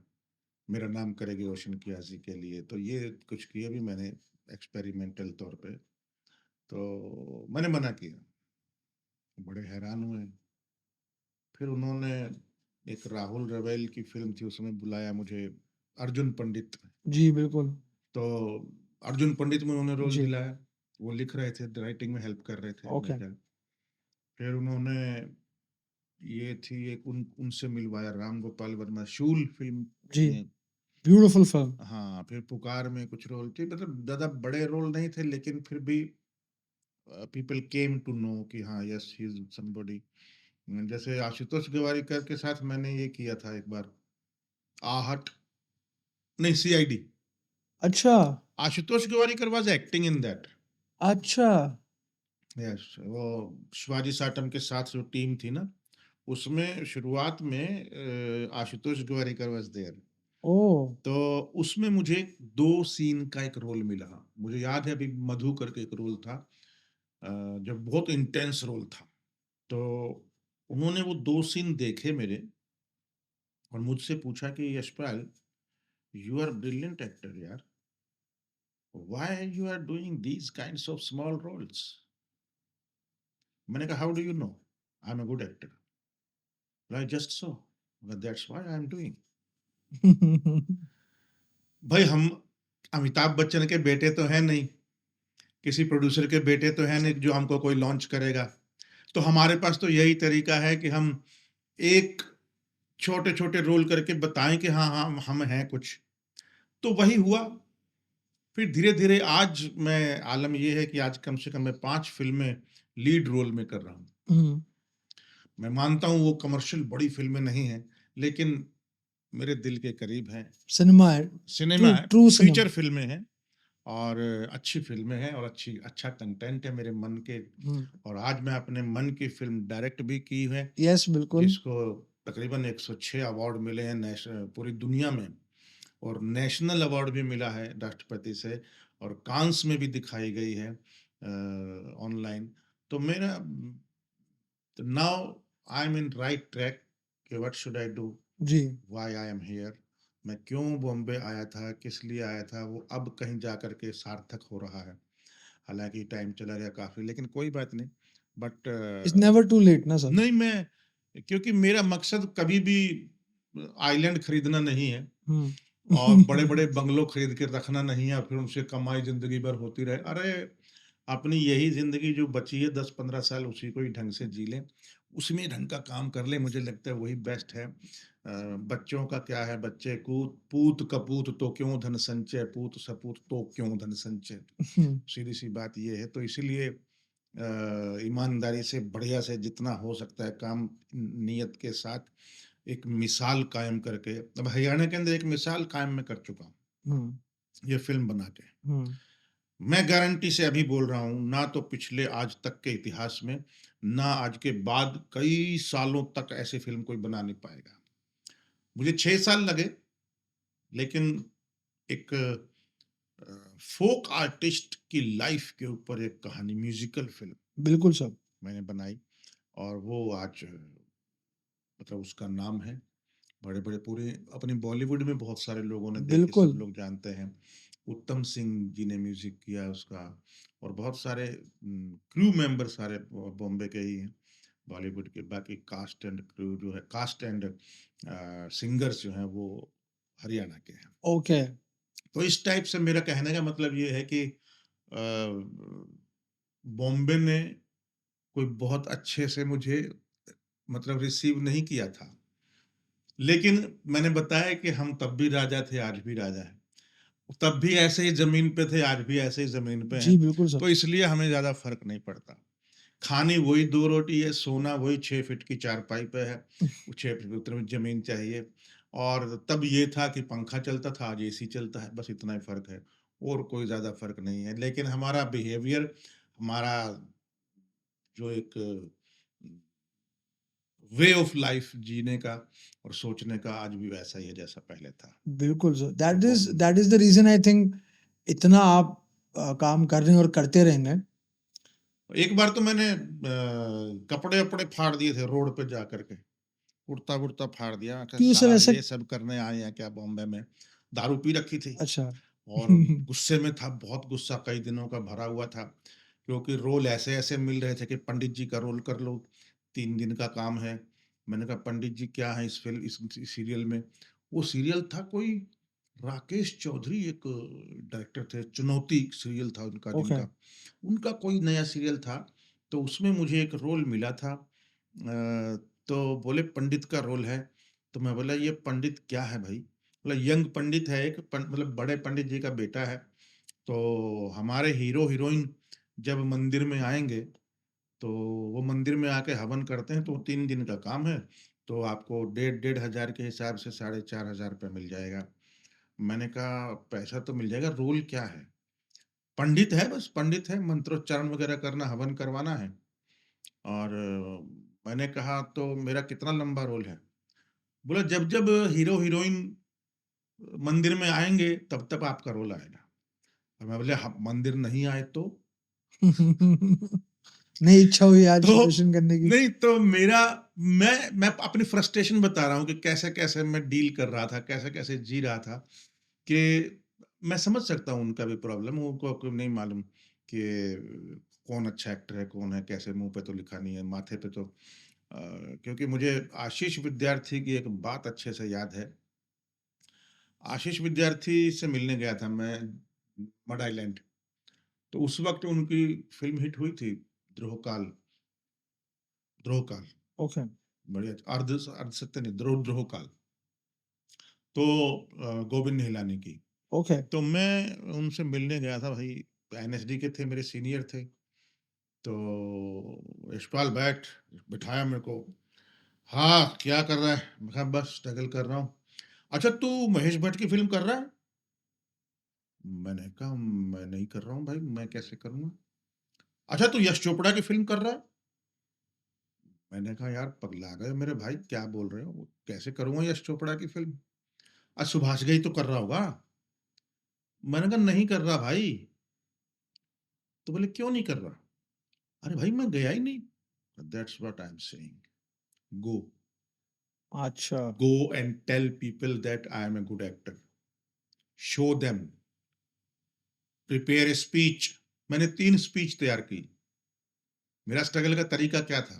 मेरा नाम करेगी रोशन किया जी के लिए, तो ये कुछ किया भी मैंने एक्सपेरिमेंटल तौर पे। तो मैंने मना किया, बड़े हैरान हुए। फिर उन्होंने एक राहुल रवेल की फिल्म थी, उसमें बुलाया मुझे, अर्जुन पंडित। जी बिल्कुल तो अर्जुन पंडित में उन्होंने रोल जी दिलाया, वो लिख रहे थे, राइटिंग में हेल्प कर रहे थे ओके मेरे ख्याल। फिर उन्होंने ये थी एक उनसे मिलवाया, राम गोपाल वर्मा, शूल फिल्म जी में। ब्यूटीफुल फिल्म हाँ, फिर पुकार में कुछ रोल थे, मतलब ज्यादा बड़े रोल नहीं थे, लेकिन फिर भी पीपल केम टू नो कि हाँ यस ही इज समबडी। जैसे आशुतोष गोवारिकर के साथ मैंने ये किया था एक बार, आहट, नहीं सीआईडी। अच्छा Ashutosh Gowariker was acting in that. अच्छा यस, वो शिवाजी साटम के साथ जो टीम थी ना, उसमें शुरुआत में आशुतोष गोवारिकर वाज देयर। ओ तो उसमें मुझे 2 सीन का एक रोल मिला। मुझे याद है अभी, मधु करके एक रोल था, जो बहुत इंटेंस रोल था। तो उन्होंने वो 2 सीन देखे मेरे, और मुझसे पूछा कि Yashpal, you are brilliant actor यार, why you are doing these kinds of small roles. मैंने कहा how do you know I am a good actor? I just so, that's why I am doing. भाई हम अमिताभ बच्चन के बेटे तो हैं नहीं, किसी प्रोड्यूसर के बेटे तो हैं नहीं जो हमको कोई लॉन्च करेगा। तो हमारे पास तो यही तरीका है कि हम एक छोटे छोटे रोल करके बताएं कि हाँ हाँ हम हैं कुछ। तो वही हुआ। फिर धीरे धीरे आज मैं, आलम ये है कि आज कम से कम मैं 5 फिल्में लीड रोल में कर रहा हूँ। हम्म, मैं मानता हूँ वो कमर्शियल बड़ी फिल्में नहीं हैं, लेकिन मेरे दिल के करीब हैं। सिनेमा है सिनेमा है, ट्रू फीचर सिनेमा फिल्में हैं, और अच्छी फिल्में हैं, और अच्छा कंटेंट है मेरे मन के। और आज मैं अपने मन की फिल्म डायरेक्ट भी की है, यस बिल्कुल जिसको तकरीबन 106 अवार्ड मिले हैं पूरी दुनिया में, और नेशनल अवार्ड भी मिला है राष्ट्रपति से, और कांस में भी दिखाई गई है ऑनलाइन। तो मेरा, तो now I am in right track कि व्हाट शुड आई डू, जी व्हाई आई एम हियर। मैं क्यों बॉम्बे आया था, किस लिए आया था, वो अब कहीं जा कर के सार्थक हो रहा है। हालांकि टाइम चला गया काफी, लेकिन कोई बात नहीं। But it's never too late ना सर नहीं, मैं, क्योंकि मेरा मकसद कभी भी आइलैंड खरीदना नहीं है, और बड़े बड़े बंगलों खरीद के रखना नहीं है, और फिर उनसे कमाई जिंदगी भर होती रहे। अरे अपनी यही जिंदगी जो बची है 10-15 साल, उसी को ही ढंग से जी लें, उसमें ढंग का काम कर ले। मुझे लगता है वही बेस्ट है। बच्चों का क्या है, बच्चे कूद पूत कपूत तो क्यों धन संचय, पूत सपूत तो क्यों धन संचय। सीधी सी बात ये है। तो इसीलिए ईमानदारी से बढ़िया से जितना हो सकता है काम, नियत के साथ, एक मिसाल कायम करके, अब हरियाणा के अंदर एक मिसाल कायम मैं कर चुका हूँ हम्म ये फिल्म बना के। हम्म मैं गारंटी से अभी बोल रहा हूँ, ना तो पिछले आज तक के इतिहास में, ना आज के बाद कई सालों तक ऐसी फिल्म कोई बना नहीं पाएगा। मुझे 6 साल लगे, लेकिन एक फोक आर्टिस्ट की लाइफ के ऊपर एक कहानी, म्यूजिकल फिल्म बिल्कुल सर। मैंने बनाई, और वो आज मतलब उसका नाम है, बड़े बड़े पूरे अपने बॉलीवुड में बहुत सारे लोगों ने देखी, सब बिल्कुल। लोग जानते हैं। उत्तम सिंह जी ने म्यूजिक किया उसका, और बहुत सारे क्रू मेंबर सारे बॉम्बे के ही हैं, बॉलीवुड के। बाकी कास्ट एंड क्रू जो है, कास्ट एंड सिंगर्स जो हैं वो हरियाणा के हैं। ओके। तो इस टाइप से मेरा कहने का मतलब ये है कि बॉम्बे ने कोई बहुत अच्छे से मुझे मतलब रिसीव नहीं किया था, लेकिन मैंने बताया कि हम तब भी राजा थे, आज भी राजा हैं। तब भी ऐसे ही ज़मीन पे थे, आज भी ऐसे ही ज़मीन पे जी हैं। बिल्कुल सर। तो इसलिए हमें ज़्यादा फ़र्क नहीं पड़ता। खानी वही 2 रोटी है, सोना वही 6 फीट की चारपाई पे है, 6 फीट उतनी ज़मीन चाहिए। और तब ये था कि पंखा चलता था, आज एसी चलता है, बस इतना ही फ़र्क है, और कोई ज़्यादा फ़र्क नहीं है। लेकिन हमारा बिहेवियर, हमारा जो एक वे ऑफ लाइफ जीने का और सोचने का आज भी वैसा ही है जैसा पहले था। बिल्कुल सर। तो that is the reason I think इतना आप काम कर रहे हैं और करते रहेंगे। एक बार तो मैंने कपड़े वपड़े फाड़ दिए थे रोड पे जा करके, कुर्ता वुर्ता फाड़ दिया कि क्यों सर साला ऐसा? ये सब करने आए हैं क्या बॉम्बे में। दारू पी रखी थी, अच्छा। और गुस्से में था, बहुत गुस्सा कई दिनों का भरा हुआ था, क्योंकि रोल ऐसे ऐसे मिल रहे थे कि पंडित जी का रोल कर लो, 3 दिन का काम है। मैंने कहा पंडित जी क्या है इस फिल्म, इस सीरियल में? वो सीरियल था कोई, राकेश चौधरी एक डायरेक्टर थे, चुनौती सीरियल था उनका, ओके। जिनका उनका कोई नया सीरियल था। तो उसमें मुझे एक रोल मिला था, तो बोले पंडित का रोल है। तो मैं बोला ये पंडित क्या है भाई? बोला यंग पंडित है, एक मतलब बड़े पंडित जी का बेटा है। तो हमारे हीरो हीरोइन जब मंदिर में आएंगे, तो वो मंदिर में आके हवन करते हैं, तो 3 दिन का काम है, तो आपको 1,500 के हिसाब से 4,500 मिल जाएगा। मैंने कहा पैसा तो मिल जाएगा, रोल क्या है? पंडित है, बस पंडित है, मंत्रोच्चारण वगैरह करना, हवन करवाना है। और मैंने कहा तो मेरा कितना लंबा रोल है? बोला जब जब हीरो हीरोइन मंदिर में आएंगे तब तब आपका रोल आएगा। और मैं बोले मंदिर नहीं आए तो? नहीं इच्छा हुई आज तो दर्शन करने की? नहीं, तो मेरा मैं अपनी फ्रस्ट्रेशन बता रहा हूँ कि कैसे कैसे मैं डील कर रहा था, कैसे कैसे जी रहा था, कि मैं समझ सकता हूँ उनका भी प्रॉब्लम, उनको नहीं मालूम कि कौन अच्छा एक्टर है, कौन है, कैसे मुंह पे तो लिखा नहीं है, माथे पे तो क्योंकि मुझे आशीष विद्यार्थी की एक बात अच्छे से याद है। आशीष विद्यार्थी से मिलने गया था मैं मड आइलैंड, तो उस वक्त उनकी फिल्म हिट हुई थी, द्रोहकाल। द्रोहकाल ओके। बढ़िया, अर्ध अर्ध सत्य नहीं, द्रोहकाल, तो गोविंद निहलानी की। ओके। तो मैं उनसे मिलने गया था भाई, एनएसडी के थे, मेरे सीनियर थे। तो यशपाल बिठाया मेरे को। हाँ क्या कर रहा है? मैं कहा बस स्ट्रगल कर रहा हूँ। अच्छा तू महेश भट्ट की फिल्म कर रहा है? मैंने कहा मैं नहीं कर रहा हूँ भाई, मैं कैसे करूँगा? अच्छा तू यश चोपड़ा की फिल्म कर रहा है? मैंने कहा यार पगला गए मेरे भाई, क्या बोल रहे हो, कैसे करूँगा यश चोपड़ा की फिल्म? सुभाष घई तो कर रहा होगा। मैंने कहा नहीं कर रहा भाई। तो बोले क्यों नहीं कर रहा? अरे भाई मैं गया ही नहीं। That's what I am saying, go अच्छा। go and tell people that I am a good actor, show them, prepare a speech। मैंने 3 स्पीच तैयार की। मेरा स्ट्रगल का तरीका क्या था?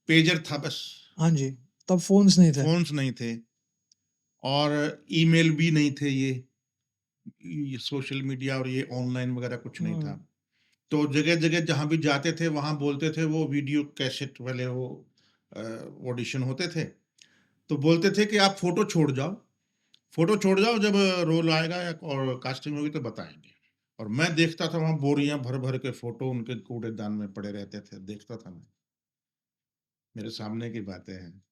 पेजर था बस, हाँ जी, तब फोन्स नहीं थे। फोन्स नहीं थे, और ईमेल भी नहीं थे, ये सोशल मीडिया और ये ऑनलाइन वगैरह कुछ नहीं था। तो जगह जगह जहाँ भी जाते थे वहाँ बोलते थे, वो वीडियो कैसेट वाले वो ऑडिशन होते थे, तो बोलते थे कि आप फोटो छोड़ जाओ, फोटो छोड़ जाओ, जब रोल आएगा या और कास्टिंग होगी तो बताएंगे। और मैं देखता था वहाँ बोरियां भर भर के फोटो उनके कूड़ेदान में पड़े रहते थे, देखता था मैं, मेरे सामने की बातें हैं।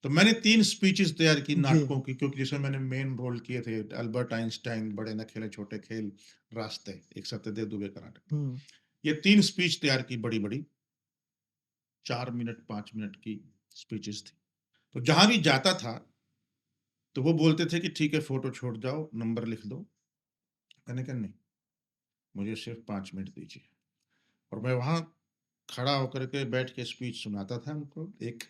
तो मैंने 3 स्पीचेस तैयार की जी। नाटकों की, क्योंकि जिसमें मैंने मेन रोल किए थे अल्बर्ट आइंस्टाइन, बड़े न खेले छोटे खेल, रास्ते, एक सत्यदेव दुबे का नाटक। हम्म, ये 3 स्पीच तैयार की बड़ी-बड़ी, 4 मिनट 5 मिनट की स्पीचेस थी। तो जहाँ भी जाता था, तो वो बोलते थे कि ठीक है फ़ोटो छोड़ जाओ, नंबर लिख दो। मैंने कहा नहीं, मुझे सिर्फ़ 5 मिनट दीजिए। और मैं वहाँ खड़ा होकर के बैठ के स्पीच सुनाता था उनको एक,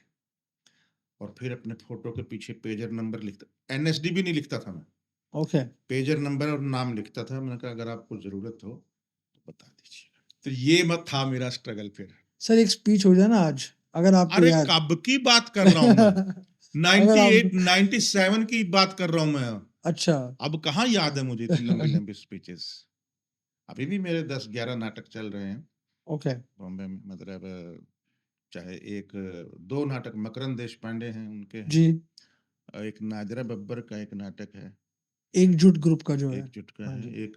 और फिर अपने फ़ोटो के पीछे पेजर नंबर लिखता, एनएसडी भी नहीं लिखता था मैं, ओके। पेजर नंबर और नाम लिखता था। मैंने कहा अगर आपको ज़रूरत हो तो बता दीजिएगा। तो ये मत था मेरा स्ट्रगल फिर। सर एक स्पीच हो जाए ना आज, अगर आपको अरे याद। कब की बात कर रहा हूँ मैं, अगर 98, आप 97 की बात कर रहा हूँ मैं। अच्छा। अब कहाँ याद है मुझे इतनी लंबी-लंबी स्पीचेस। अभी भी मेरे 10-11 नाटक चल रहे हैं ओके। बॉम्बे में, मतलब चाहे 2 नाटक मकरंद देशपांडे हैं उनके हैं, जी। एक नाजरा बब्बर का एक नाटक है, एकजुट ग्रुप का जो है। एकजुट का हाँ है, जी। एक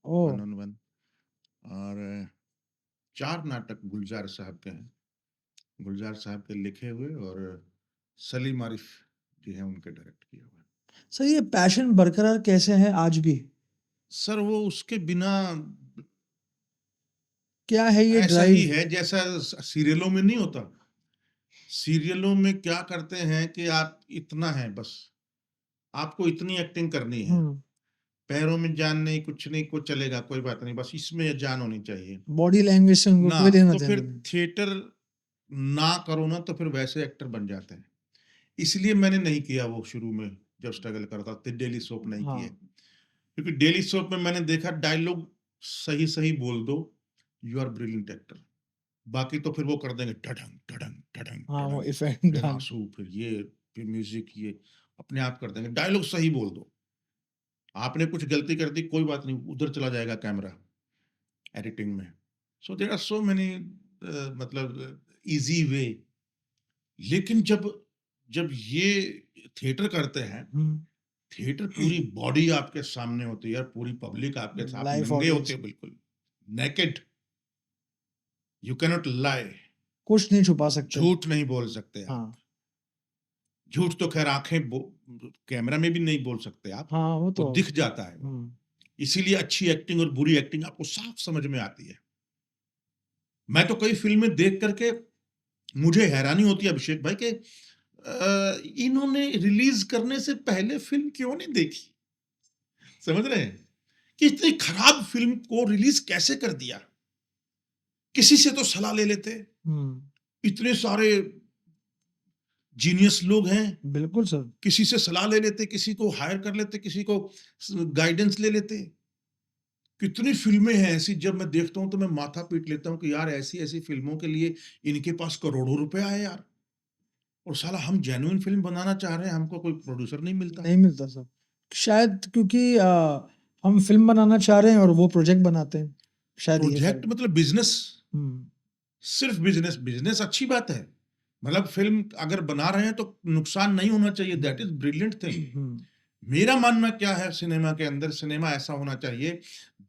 ओ, 1 on 1, और 4 नाटक गुलजार साहब के हैं। गुलजार साहब के लिखे हुए, और सलीम आरिफ जी हैं उनके डायरेक्ट किए हुए। सर ये पैशन बरकरार कैसे है आज भी? सर वो उसके बिना क्या है ये ऐसा ही ड्राइव? है जैसा सीरियलों में नहीं होता। सीरियलों में क्या करते हैं कि आप इतना है बस, आपको इतनी एक्टिंग करनी है, हम्म, पैरों में जान नहीं, कुछ नहीं, कुछ चलेगा, कोई बात नहीं, बस इसमें जान होनी चाहिए बॉडी लैंग्वेज से उनको ना। कोई लेना तो देना फिर नहीं। थिएटर ना करो ना, तो फिर वैसे एक्टर बन जाते हैं। इसलिए मैंने नहीं किया वो शुरू में, जब स्ट्रगल करता था डेली सोप नहीं किए, हाँ, क्योंकि डेली सोप में मैंने देखा डायलॉग सही सही बोल दो, यू आर ब्रिलियंट एक्टर। बाकी तो फिर वो कर देंगे टडंग टडंग टडंग हाँ वो टडंग, इफेक्ट फिर डाल। आंसू, फिर ये, फिर म्यूजिक, ये अपने आप कर देंगे। डायलॉग सही बोल दो, आपने कुछ गलती कर दी कोई बात नहीं, उधर चला जाएगा कैमरा एडिटिंग में। So there are so many मतलब इजी वे। लेकिन जब जब ये थिएटर करते हैं, थिएटर पूरी बॉडी आपके सामने होती है, पूरी पब्लिक आपके साथ, आप लाइव नंगे होते ऑडियंस, हो बिल्कुल, naked, you can not lie, कुछ नहीं छुपा सकते। झूठ नहीं बोल सकते आप। हाँ झूठ तो खैर कैमरा में भी नहीं बोल सकते आप, हाँ वो वो तो। दिख जाता है। हम्म, इसीलिए अच्छी एक्टिंग और बुरी एक्टिंग आपको साफ समझ में आती है। मैं तो कई फिल्में देख करके मुझे हैरानी होती है अभिषेक भाई के, इन्होंने रिलीज करने से पहले फिल्म क्यों नहीं देखी। समझ रहे हैं कि इतनी खराब फिल्म को रिलीज कैसे कर दिया। किसी से तो सलाह ले लेते, हम्म, इतने सारे जीनियस लोग हैं, बिल्कुल सर। किसी से सलाह ले लेते, किसी को हायर कर लेते, किसी को गाइडेंस ले लेते। कितनी फिल्में हैं ऐसी, जब मैं देखता हूं तो मैं माथा पीट लेता हूं कि यार ऐसी ऐसी फिल्मों के लिए इनके पास करोड़ों रुपए आए यार, और साला हम जेन्युइन फिल्म बनाना चाह रहे हैं, हमको कोई प्रोड्यूसर नहीं मिलता। नहीं मिलता सर, शायद क्योंकि हम फिल्म बनाना चाह रहे हैं और वो प्रोजेक्ट बनाते हैं, शायद ये प्रोजेक्ट फर्क। मतलब बिजनेस, हम्म, सिर्फ बिजनेस। बिजनेस अच्छी बात है, मतलब फिल्म अगर बना रहे हैं तो नुकसान नहीं होना चाहिए, दैट इज ब्रिलियंट थिंग। हम्म, मेरा मानना क्या है, सिनेमा के अंदर सिनेमा ऐसा होना चाहिए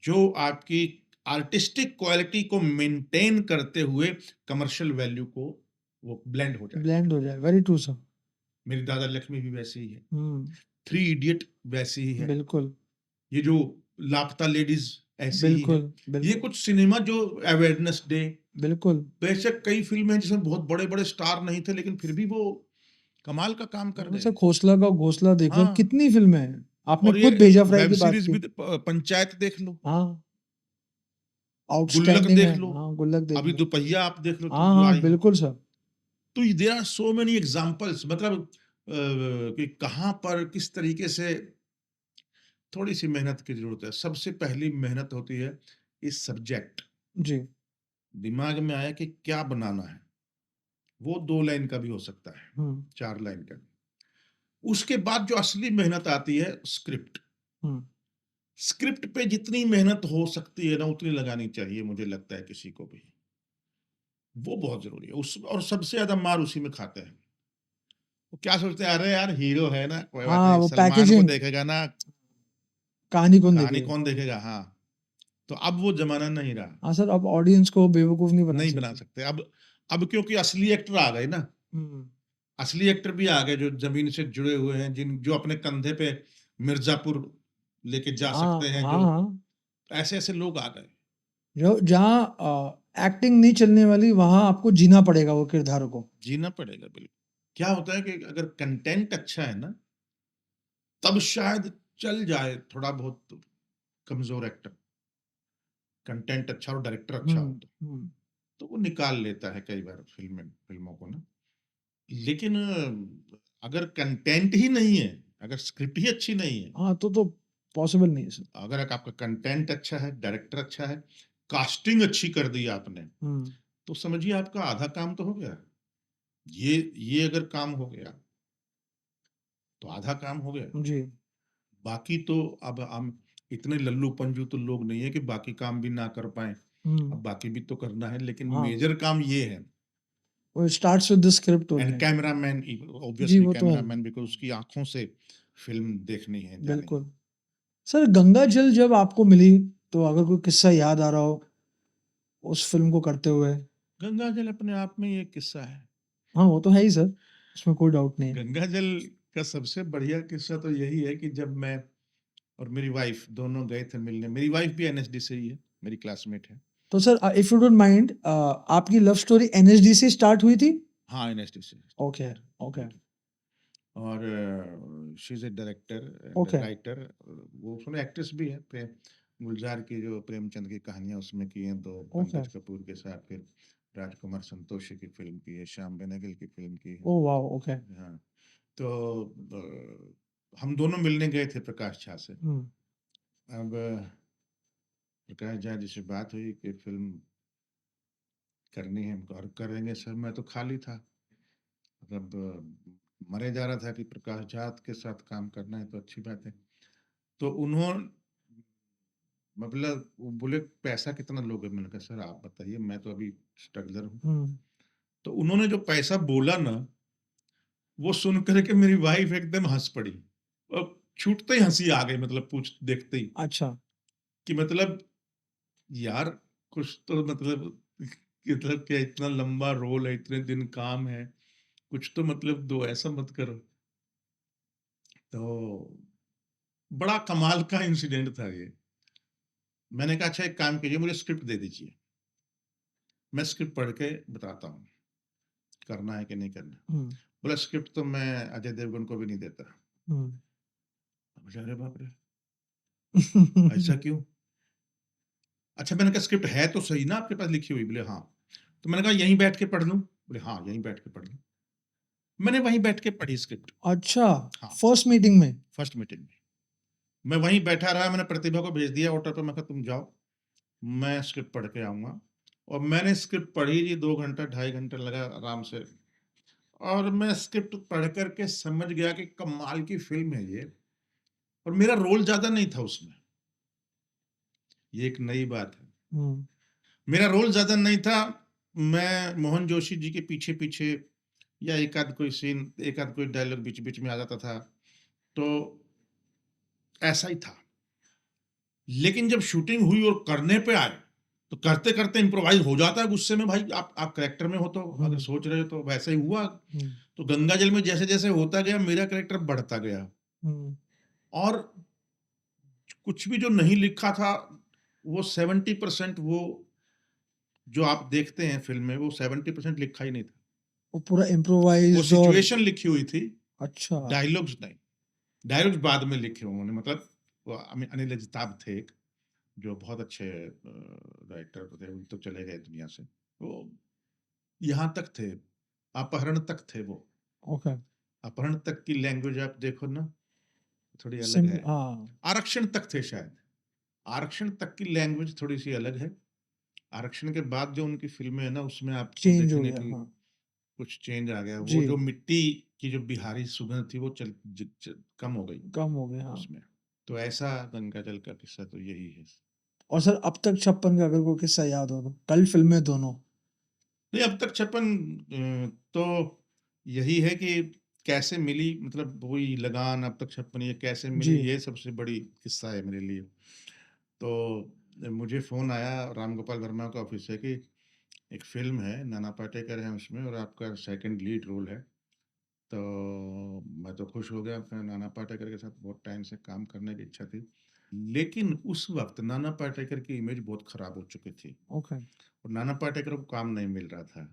जो आपकी आर्टिस्टिक क्वालिटी को मेंटेन करते हुए कमर्शियल वैल्यू को वो ब्लेंड हो जाए। ब्लेंड हो जाए, वेरी ट्रू सर। मेरी दादा लक्ष्मी भी वैसी ही है, हम्म, 3 इडियट वैसी ही है, बिल्कुल ये जो लापता लेडीज ऐसी ही है। बिल्कुल ये बिल्कुल कुछ सिनेमा जो अवेयरनेस डे, बिल्कुल। बेशक कई फिल्में हैं जिसमें बहुत बड़े बड़े स्टार नहीं थे, लेकिन फिर भी वो कमाल का काम कर रहे सर हैं। खोसला का घोसला देख लो, हाँ। कितनी फिल्में हैं, आपने और ये खुद भेजा फ्राई वेब की बात सीरीज की। भी पंचायत देख लो, हाँ, गुल्लक आउटस्टैंडिंग है। देख लो, हाँ गुल्लक देख अभी लो। दोपहिया आप देख लो हाँ जो हाँ आई है। बिल्कुल सर। तो there are so many examples, मतलब कि कहाँ पर किस तरीके से थोड़ी सी मेहनत की जरूरत है। सबसे पहली मेहनत होती है इस सब्जेक्ट, जी। दिमाग में आया कि क्या बनाना है, वो 2 लाइन का भी हो सकता है, हम्म 4 लाइन का। उसके बाद जो असली मेहनत आती है स्क्रिप्ट। हम्म, स्क्रिप्ट पे जितनी मेहनत हो सकती है ना उतनी लगानी चाहिए, मुझे लगता है किसी को भी, वो बहुत जरूरी है। उस और सबसे ज्यादा मार उसी में खाते हैं। वो क्या सोचते हैं, अरे यार हीरो है ना, कोई बात हाँ नहीं, वो सलमान को पैकेजिंग, देखेगा ना, कहानी कौन कहानी देखेगा। कौन देखेगा। हाँ, तो अब वो जमाना नहीं रहा, हाँ सर, अब ऑडियंस को बेवकूफ नहीं बना नहीं बना सकते। सकते अब क्योंकि असली एक्टर आ गए ना। हम्म, असली एक्टर भी आ गए जो जमीन से जुड़े हुए हैं, जो अपने कंधे पे मिर्जापुर लेके जा हाँ सकते हैं, हाँ जो हाँ, ऐसे ऐसे लोग आ गए। जो जहाँ एक्टिंग नहीं चलने वाली वहां आपको जीना पड़ेगा वो किरदारों को। जीना पड़ेगा बिल्कुल। क्या होता है कि अगर कंटेंट अच्छा है ना, तब शायद चल जाए थोड़ा बहुत कमजोर एक्टर, कंटेंट अच्छा और डायरेक्टर अच्छा हो हम्म। तो वो निकाल लेता है कई बार फिल्मों को ना। लेकिन अगर कंटेंट ही नहीं है, अगर स्क्रिप्ट ही अच्छी नहीं है, हाँ तो पॉसिबल नहीं है सर। अगर आपका कंटेंट अच्छा है, डायरेक्टर अच्छा है, कास्टिंग अच्छी कर दी आपने, हम्म। तो समझिए आपका आधा काम तो हो गया। ये अगर काम हो गया तो आधा काम हो गया। जी। बाकी तो अब हम इतने लल्लू पंजू तो लोग नहीं है कि बाकी काम भी ना कर पाए। हम्म। अब बाकी भी तो करना है, लेकिन हाँ, मेजर काम ये है। वो starts with the script and only. Cameraman, जी ऑब्वियसली वो तो है। कैमरामैन, बिकॉज उसकी आंखों से फिल्म देखनी है, जानी है। बिल्कुल। सर गंगा जल जब आपको मिली तो अगर कोई किस्सा याद आ रहा हो उस फिल्म को करते हुए। गंगा जल अपने आप में ये किस्सा है। हाँ वो तो है ही सर, उसमें कोई डाउट नहीं है। गंगा जल का सबसे बढ़िया किस्सा तो यही है कि जब मैं और मेरी वाइफ दोनों गए थे मिलने। मेरी वाइफ भी एनएसडी से ही है, मेरी क्लासमेट है। तो sir if you don't mind, आपकी लव स्टोरी एनएसडी से स्टार्ट हुई थी? हाँ, एनएसडी से। ओके ओके और she is a director and okay writer. वो उसमें एक्ट्रेस भी है। गुलजार की जो प्रेमचंद की कहानियां उसमें की हैं, तो ओके। पंकज कपूर के साथ। फिर राजकुमार संतोषी की फिल्म की है, श्याम बेनेगल की फिल्म की है। Oh wow okay. हाँ, तो हम दोनों मिलने गए थे प्रकाश झा से। हम्म। अब प्रकाश झा जी से बात हुई कि फिल्म करनी है, और करेंगे सर। मैं तो खाली था, मतलब मरे जा रहा था कि प्रकाश झा के साथ काम करना है तो अच्छी बात है। तो उन्होंने, मतलब वो बोले पैसा कितना लोगे? मैंने कहा सर आप बताइए, मैं तो अभी स्ट्रगलर हूँ। हम्म। तो उन्होंने जो पैसा बोला ना, वो सुन करके मेरी वाइफ एकदम हंस पड़ी, और छूटते ही हंसी आ गई, मतलब पूछ देखते ही, अच्छा। कि मतलब यार कुछ तो मतलब क्या, इतना लंबा रोल है, इतने दिन काम है, कुछ तो मतलब दो, ऐसा मत करो। तो बड़ा कमाल का इंसिडेंट था ये। मैंने कहा अच्छा एक काम कीजिए, मुझे स्क्रिप्ट दे दीजिए, मैं स्क्रिप्ट पढ़ के बताता हूँ करना है कि नहीं करना। हम्म। बोला स्क्रिप्ट तो मैं अजय देवगन को भी नहीं देता। हम्म। बोला अरे बाप रे, ऐसा क्यों? अच्छा, मैंने कहा स्क्रिप्ट है तो सही ना आपके पास लिखी हुई? बोले हाँ। तो मैंने कहा यहीं बैठ के पढ़ लूं? बोले हाँ, यहीं बैठ के पढ़ लूं। मैंने वहीं बैठ के पढ़ी स्क्रिप्ट। अच्छा, हाँ, फर्स्ट मीटिंग में? फर्स्ट मीटिंग में मैं वहीं बैठा रहा। मैंने प्रतिभा को भेज दिया ऑटो पे, मैं कहा तुम जाओ, मैं स्क्रिप्ट पढ़ के आऊंगा। और मैंने स्क्रिप्ट पढ़ी जी, 2 घंटा 2.5 घंटा लगा आराम से। और मैं स्क्रिप्ट पढ़ करके समझ गया कि कमाल की फिल्म है ये। और मेरा रोल ज्यादा नहीं था उसमें, ये एक नई बात है। हम्म। मेरा रोल ज्यादा नहीं था। मैं मोहन जोशी जी के पीछे पीछे, या एक आध कोई सीन, एक आध कोई डायलॉग बीच बीच में आ जाता था, तो ऐसा ही था। लेकिन जब शूटिंग हुई और करने पे आए, तो करते करते इम्प्रोवाइज हो जाता है गुस्से में भाई। आप करेक्टर में हो तो अगर सोच रहे हो तो वैसे ही हुआ। हम्म। तो गंगा जल में जैसे जैसे होता गया, मेरा करेक्टर बढ़ता गया। हम्म। और कुछ भी जो नहीं लिखा था, वो 70%, वो जो आप देखते हैं फिल्म में, वो 70% लिखा ही नहीं था। वो पूरा वो इम्प्रोवाइज्ड और सिचुएशन लिखी हुई थी, अच्छा। डायलॉग्स नहीं। डायलॉग्स बाद में लिखे उन्होंने, मतलब वो अनिल अजताब थे एक, जो बहुत अच्छे राइटर थे, वो तो चले गए दुनिया से। वो यहाँ तक थे, अपहरण तक थे वो। ओके। अपहरण तक की लैंग्वेज आप देखो ना, थोड़ी अलग सिम है। हाँ। आरक्षण तक थे शायद, आरक्षण तक की लैंग्वेज थोड़ी सी अलग है। आरक्षण के बाद जो उनकी फिल्में है ना, उसमें आपको चेंज हो देखने गया की हाँ। कुछ चेंज आ गया। वो जी। जो मिट्टी की जो बिहारी सुगंध थी, वो कम हो गई कम हो गया हाँ। उसमें। तो ऐसा गंगा जल का किस्सा तो यही है। और सर अब तक 56 का अगर कोई किस्सा याद हो तो, कल फिल्में दोनों। नहीं, अब तक 56 तो यही है कि कैसे मिली, मतलब वही लगान, अब तक 56, ये कैसे मिली, जी। ये सबसे बड़ी किस्सा है मेरे लिए। तो मुझे फ़ोन आया राम गोपाल वर्मा का ऑफिस से कि एक फ़िल्म है, नाना पाटेकर हैं उसमें, और आपका सेकंड लीड रोल है, तो मैं तो खुश हो गया, फिर नाना पाटेकर के साथ बहुत टाइम से काम करने की इच्छा थी। लेकिन उस वक़्त नाना पाटेकर की इमेज बहुत खराब हो चुकी थी ओके। और नाना पाटेकर को काम नहीं मिल रहा था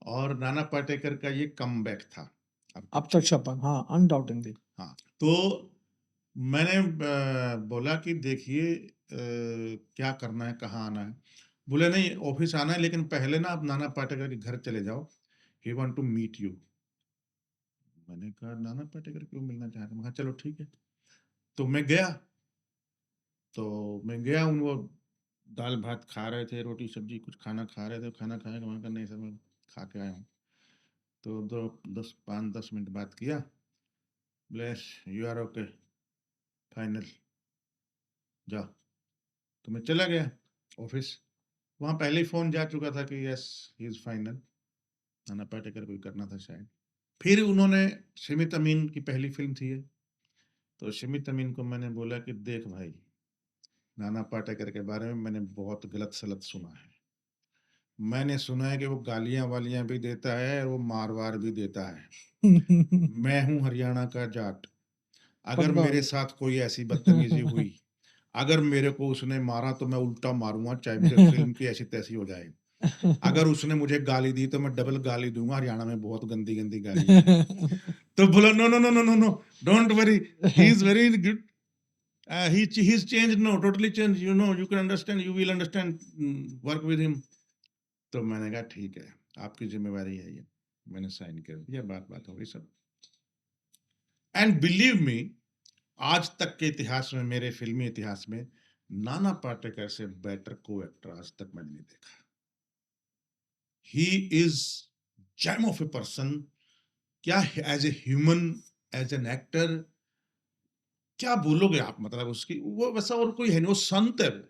और नाना पाटेकर का ये कमबैक था। अब तक छप्पन, हाँ, अनडाउटेडली। हाँ, तो मैंने बोला कि देखिए क्या करना है, कहाँ आना है? बोले नहीं ऑफ़िस आना है लेकिन पहले ना आप नाना पाटेकर के घर चले जाओ, he want to meet you. मैंने कहा नाना पाटेकर क्यों मिलना चाहते हैं? मैं कहा चलो ठीक है। तो मैं गया, उन वो दाल-भात खा रहे थे, रोटी-सब्जी कुछ खाना खा रहे थे, खाना खाया मैंने कहा नहीं सर मैं खा के आया हूँ। तो 5-10 मिनट बात किया, बोले यू आर ओके, फाइनल, जाओ। तो मैं चला गया ऑफ़िस, वहाँ पहले ही फ़ोन जा चुका था कि yes he is final, Nana Patekar को ही करना था शायद। फिर उन्होंने शिमित अमीन की पहली फ़िल्म थी ये, तो शिमित अमीन को मैंने बोला कि देख भाई, नाना पाटेकर के बारे में मैंने बहुत गलत-सलत सुना है। मैंने सुना है कि वो गालियाँ-वालियाँ भी देता है और वो मार-वार भी देता है। मैं हूँ हरियाणा का जाट, अगर पक्का। मेरे साथ कोई ऐसी बदतमीज़ी हुई, अगर मेरे को उसने मारा तो मैं उल्टा मारूँगा चाहे मेरे फ़िल्म की ऐसी-तैसी हो जाए। अगर उसने मुझे गाली दी तो मैं डबल गाली दूँगा, हरियाणा में बहुत गंदी-गंदी गालियाँ हैं। तो बोला no, no, no, no, no, no, don't worry, he is very good, he is changed, no, totally changed, you know, you can understand, you will understand, work with him. तो मैंने कहा ठीक है, आपकी ज़िम्मेवारी है ये। मैंने साइन कर दिया, बात हो गई सब। एंड बिलीव मी, आज तक के इतिहास में, मेरे फ़िल्मी इतिहास में, नाना पाटेकर से बेटर को-एक्टर आज तक मैंने नहीं देखा। He is gem of a person, क्या as a human, as an actor, क्या बोलोगे आप, मतलब उसकी वो वैसा और कोई है नहीं, वो संत है वो।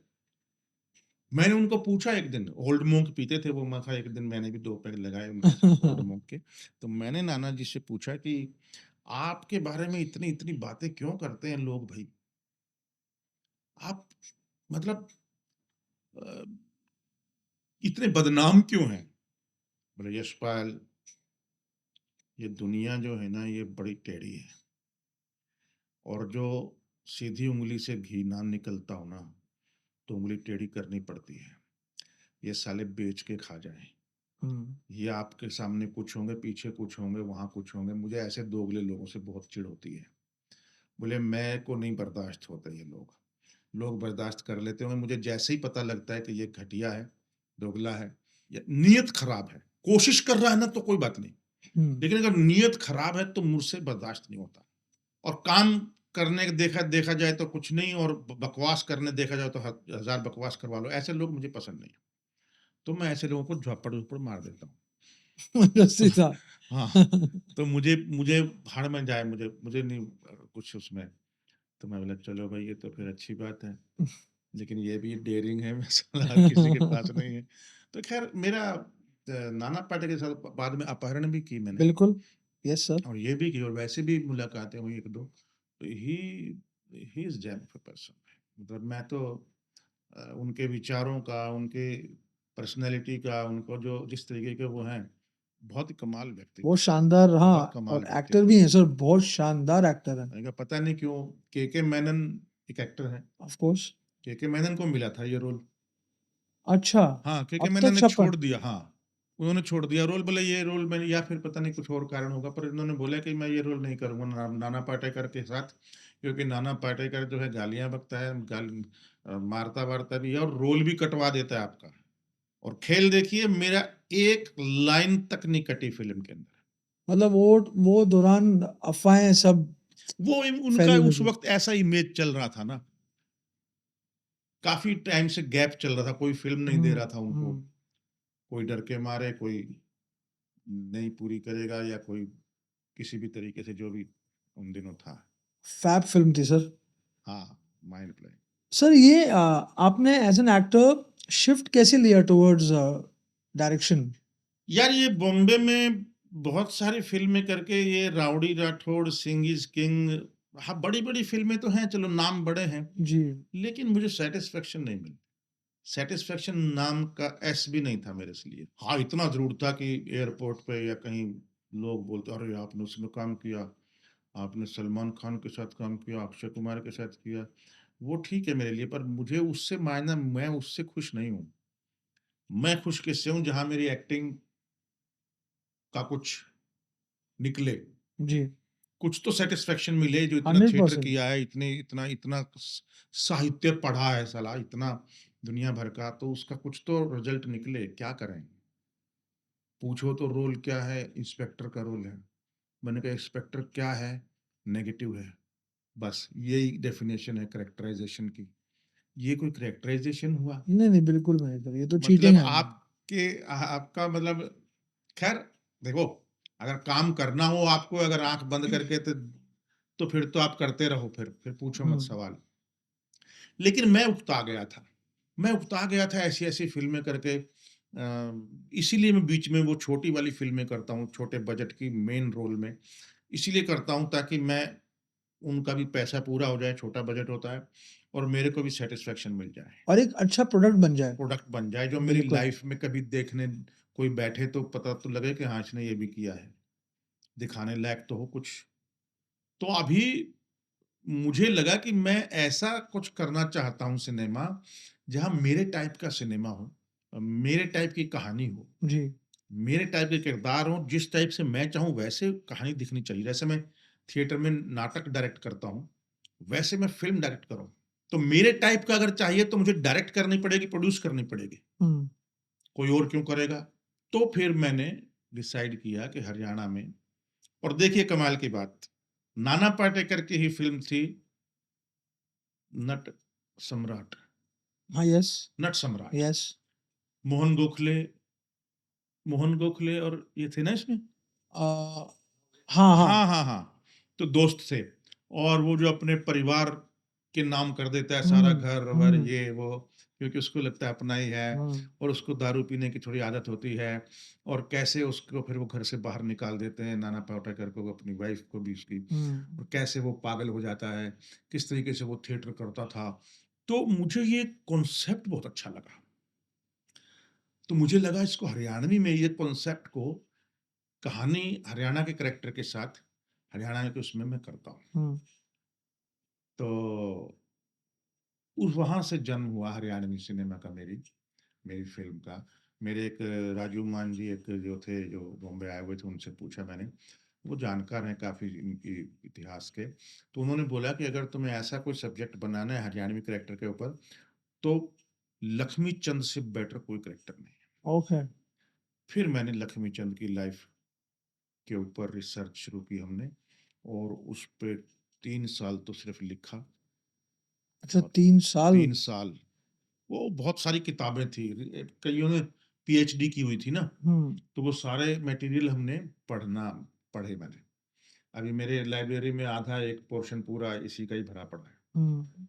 मैंने उनको पूछा एक दिन, ओल्ड मोंक पीते थे वो, मैं कहा एक दिन मैंने भी 2 पैग लगाए उनके साथ ओल्ड मोंक के। तो मैंने नाना जी से पूछा कि आपके बारे में इतनी-इतनी बातें क्यों करते हैं लोग भई? आप मतलब अ, इतने बदनाम क्यों हैं? बोले यशपाल, ये दुनिया जो है ना ये बड़ी टेढ़ी है और जो सीधी उंगली से घी ना निकलता हो ना, तो उंगली टेढ़ी करनी पड़ती है। ये साले बेच के खा जाएँ। ये आपके सामने कुछ होंगे, पीछे कुछ होंगे, वहाँ कुछ होंगे। मुझे ऐसे दोगले लोगों से बहुत चिढ़ होती है। बोले मेरे को नहीं बर्दाश्त होते ये लोग। लोग बर्दाश्त कर लेते होंगे, मुझे जैसे ही पता लगता है कि ये घटिया है, दोगला है या नीयत खराब है, कोशिश कर रहा है ना तो कोई बात नहीं। लेकिन अगर नीयत खराब है तो मुझसे बर्दाश्त नहीं होता। और काम करने देखा जाए तो कुछ नहीं और बकवास करने देखा जाए तो हजार बकवास करवा लो, ऐसे लोग मुझे पसंद नहीं। तो मैं ऐसे लोगों को झापड़ मार देता हूँ। रस्सी था। हाँ, तो मुझे मुझे भाड़ में जाए, मुझे नहीं कुछ उसमें। तो मैं बोला चलो भाई ये तो फिर अच्छी बात है, लेकिन ये भी डेयरिंग है, मैं साला हर किसी के पास नहीं है। तो खैर मेरा नाना पाटेकर के साथ बाद में अपहरण भी की मैंने बिल्कुल। Yes sir. और ये भी की और वैसे भी मुलाकातें हुई 1-2। तो he is gem of a person. मतलब मैं तो उनके विचारों का, उनके पर्सनैलिटी का, उनको जो जिस तरीके के वो हैं, बहुत ही कमाल व्यक्ति, बहुत शानदार, बहुत हाँ, कमाल और व्यक्ति। एक्टर भी हैं सर, बहुत शानदार एक्टर हैं। मैंने कहा पता नहीं क्यों के मेनन एक एक्टर हैं, ऑफ कोर्स। के मेनन को मिला था ये रोल। अच्छा, हाँ, के अब मेनन तक ने छप्पन। छोड़ दिया, हाँ, उन्होंने छोड़ दिया रोल, बोले ये रोल मैंने, या फिर पता नहीं कुछ और कारण होगा, पर इन्होंने बोला कि मैं ये रोल नहीं करूँगा नाना पाटेकर के साथ, क्योंकि नाना पाटेकर जो है गालियाँ बकता है, मारता-वारता भी है और रोल भी कटवा देता है आपका। और खेल देखिए, मेरा एक लाइन तक नहीं कटी फ़िल्म के अंदर। मतलब वो दौरान अफ़वाहें सब वो उनका फैली हुई उस थी। वक़्त ऐसा इमेज चल रहा था ना, काफ़ी टाइम से गैप चल रहा था, कोई फ़िल्म नहीं दे रहा था उनको। कोई डर के मारे, कोई नहीं पूरी करेगा या कोई किसी भी तरीके से, जो भी उन दिनों था। फैब फ़िल्म थी सर। हाँ, माइंड ब्लोइंग। सर ये आपने एज़ एन एक्टर शिफ्ट कैसे लिया टुवर्ड्स डायरेक्शन? यार ये बॉम्बे में बहुत सारी फ़िल्में करके ये rowdy Rathore, Singh is king, हाँ, बड़ी-बड़ी फ़िल्में तो हैं, चलो नाम बड़े हैं, जी। लेकिन मुझे सैटिस्फैक्शन नहीं मिली। सैटिस्फैक्शन नाम का एस भी नहीं था मेरे लिए। हाँ, इतना ज़रूर था कि एयरपोर्ट पे या कहीं लोग बोलते अरे आपने उसमें काम किया, आपने सलमान खान के साथ काम किया, अक्षय कुमार के साथ किया। वो ठीक है मेरे लिए, पर मुझे उससे मायना, मैं उससे खुश नहीं हूँ। मैं खुश किससे हूँ जहाँ मेरी एक्टिंग का कुछ निकले, जी, कुछ तो सैटिस्फैक्शन मिले। जो इतना थिएटर 100%। किया है, इतने इतना इतना साहित्य पढ़ा है साला, इतना दुनिया भर का, तो उसका कुछ तो रिजल्ट निकले। क्या करें? पूछो तो रोल क्या है? इंस्पेक्टर का रोल है। मैंने कहा इंस्पेक्टर क्या है? नेगेटिव है। बस यही डेफिनेशन है कैरेक्टराइजेशन की। ये कोई कैरेक्टराइजेशन हुआ? नहीं, नहीं, बिल्कुल नहीं सर, ये तो मतलब चीटिंग है। आपका मतलब, खैर देखो, अगर काम करना हो आपको, अगर आंख बंद करके, तो फिर तो आप करते रहो, फिर पूछो मत हुँ, सवाल। लेकिन मैं उकता गया था। मैं उकता गया था ऐसी-ऐसी फ़िल्में करके। इसीलिए मैं बीच में वो छोटी वाली फ़िल्में करता हूँ, छोटे बजट की मेन रोल में। इसीलिए करता हूँ ताकि मैं, उनका भी पैसा पूरा हो जाए, छोटा बजट होता है, और मेरे को भी सैटिस्फैक्शन मिल जाए। और एक अच्छा प्रोडक्ट बन जाए। प्रोडक्ट बन जाए जो मेरी बिल्कुल। लाइफ़ में कभी देखने कोई बैठे तो पता तो लगे कि हाँ, इसने ये भी किया है। दिखाने लायक तो हो कुछ। तो अभी मुझे लगा कि मैं ऐसा कुछ करना चाहता हूँ सिनेमा, जहाँ मेरे टाइप का सिनेमा हो, मेरे टाइप की कहानी हो, जी, मेरे टाइप के किरदार हों, जिस टाइप से मैं चाहूँ वैसे कहानी दिखनी चाहिए। जैसे मैं थिएटर में नाटक डायरेक्ट करता हूँ, वैसे मैं फ़िल्म डायरेक्ट करूँ। तो मेरे टाइप का अगर चाहिए तो मुझे डायरेक्ट करनी पड़ेगी, प्रोड्यूस करनी पड़ेगी। हुँ, कोई और क्यों करेगा? तो फिर मैंने डिसाइड किया कि हरियाणा में, और देखिए कमाल की बात, नाना पाटेकर की ही फ़िल्म थी नट सम्राट, हाँ, यस, नट सम्राट। यस। मोहन गोखले, मोहन गोखले और ये थे ना इसमें? अ, हाँ, हाँ। हाँ, हाँ, हाँ। तो दोस्त थे, और वो जो अपने परिवार के नाम कर देता है सारा, हुँ, घर-वर हुँ, ये वो, क्योंकि उसको लगता है अपना ही है, हुँ, और उसको दारू पीने की थोड़ी आदत होती है, और कैसे उसको फिर वो घर से बाहर निकाल देते हैं, नाना पाटेकर को, अपनी वाइफ़ को भी उसकी, हुँ। और कैसे वो पागल हो जाता है, किस तरीके से वो थिएटर करता था। तो मुझे ये कॉन्सेप्ट बहुत अच्छा लगा। तो मुझे लगा इसको हरियाणवी में, ये कॉन्सेप्ट को, कहानी हरियाणा के कैरेक्टर के साथ, हरियाणा के उसमें मैं करता हूँ। हुँ, तो उस वहाँ से जन्म हुआ हरियाणवी सिनेमा का, मेरी मेरी फ़िल्म का। मेरे एक राजू मान जी एक जो थे, जो बॉम्बे आए हुए थे, उनसे पूछा मैंने, वो जानकार हैं काफ़ी इनकी इतिहास के। तो उन्होंने बोला कि अगर तुम्हें ऐसा कोई सब्जेक्ट बनाना है हरियाणवी कैरेक्टर के ऊपर, तो लक्ष्मी चंद से बेटर कोई कैरेक्टर नहीं है। ओके। फिर मैंने लक्ष्मी चंद की लाइफ़ के ऊपर रिसर्च शुरू की हमने, और उस पे 3 साल तो सिर्फ़ लिखा, अच्छा, और 3 साल? 3 साल वो बहुत सारी किताबें थी, कइयों ने पीएचडी की हुई थी ना, हुँ, तो वो सारे मटेरियल हमने पढ़े मैंने। अभी मेरे लाइब्रेरी में आधा एक पोर्शन पूरा इसी का ही भरा पड़ा है। हुँ,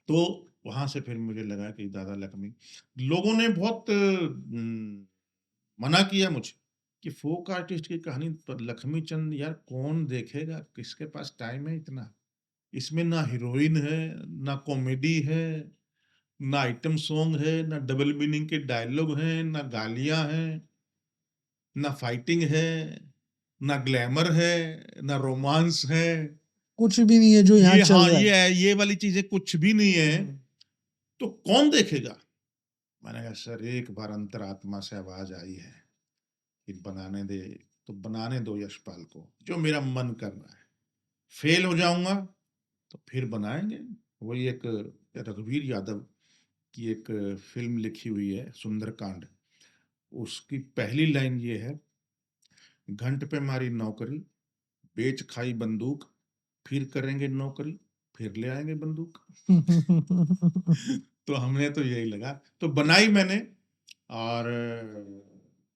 तो वहाँ से फिर मुझे लगा कि दादा लक्ष्मी, लोगों ने बहुत मना किया मुझे कि फ़ोक आर्टिस्ट की कहानी पर लक्ष्मी चंद यार कौन देखेगा? किसके पास टाइम है इतना? इसमें ना हीरोइन है, ना कॉमेडी है, ना आइटम सॉन्ग है, ना डबल मीनिंग के डायलॉग हैं, ना गालियाँ हैं, ना फाइटिंग है, ना ग्लैमर है, ना रोमांस है। कुछ भी नहीं है जो यहाँ ये चल हाँ, रहा है। ये है, ये वाली चीज़ें कुछ भी नहीं है, हुँ, तो कौन देखेगा? मैंने कहा सर एक बार अंतरात्मा से आवाज़ आई है कि बनाने दे, तो बनाने दो यशपाल को, जो मेरा मन कर रहा है। फेल हो जाऊँगा, तो फिर बनाएँगे। वही एक रघुवीर यादव की एक फ़िल्म लिखी हुई है सुंदरकांड, उसकी पहली लाइन ये है, घंट पे मारी नौकरी, बेच खाई बंदूक, फिर करेंगे नौकरी, फिर ले आएँगे बंदूक। तो हमें तो यही लगा, तो बनाई मैंने, और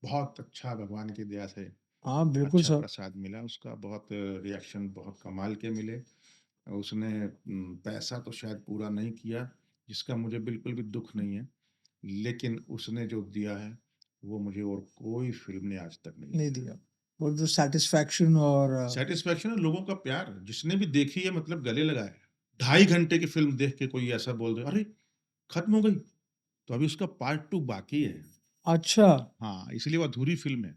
बहुत अच्छा भगवान की दया से हाँ, बिल्कुल अच्छा सर। प्रसाद मिला उसका, बहुत रिएक्शन बहुत कमाल के मिले। उसने पैसा तो शायद पूरा नहीं किया, जिसका मुझे बिल्कुल भी दुःख नहीं है, लेकिन उसने जो दिया है, वो मुझे और कोई फ़िल्म ने आज तक नहीं नहीं दिया। दिया। वो तो सैटिस्फैक्शन और सैटिस्फैक्शन है, लोगों का प्यार, जिसने भी देखी है मतलब गले लगाए। 2.5 घंटे की फ़िल्म देख के कोई ऐसा बोल दे, "अरे! खत्म हो गई?" तो अभी उसका पार्ट 2 बाकी है। अच्छा, हाँ, इसलिए वो अधूरी फ़िल्म है।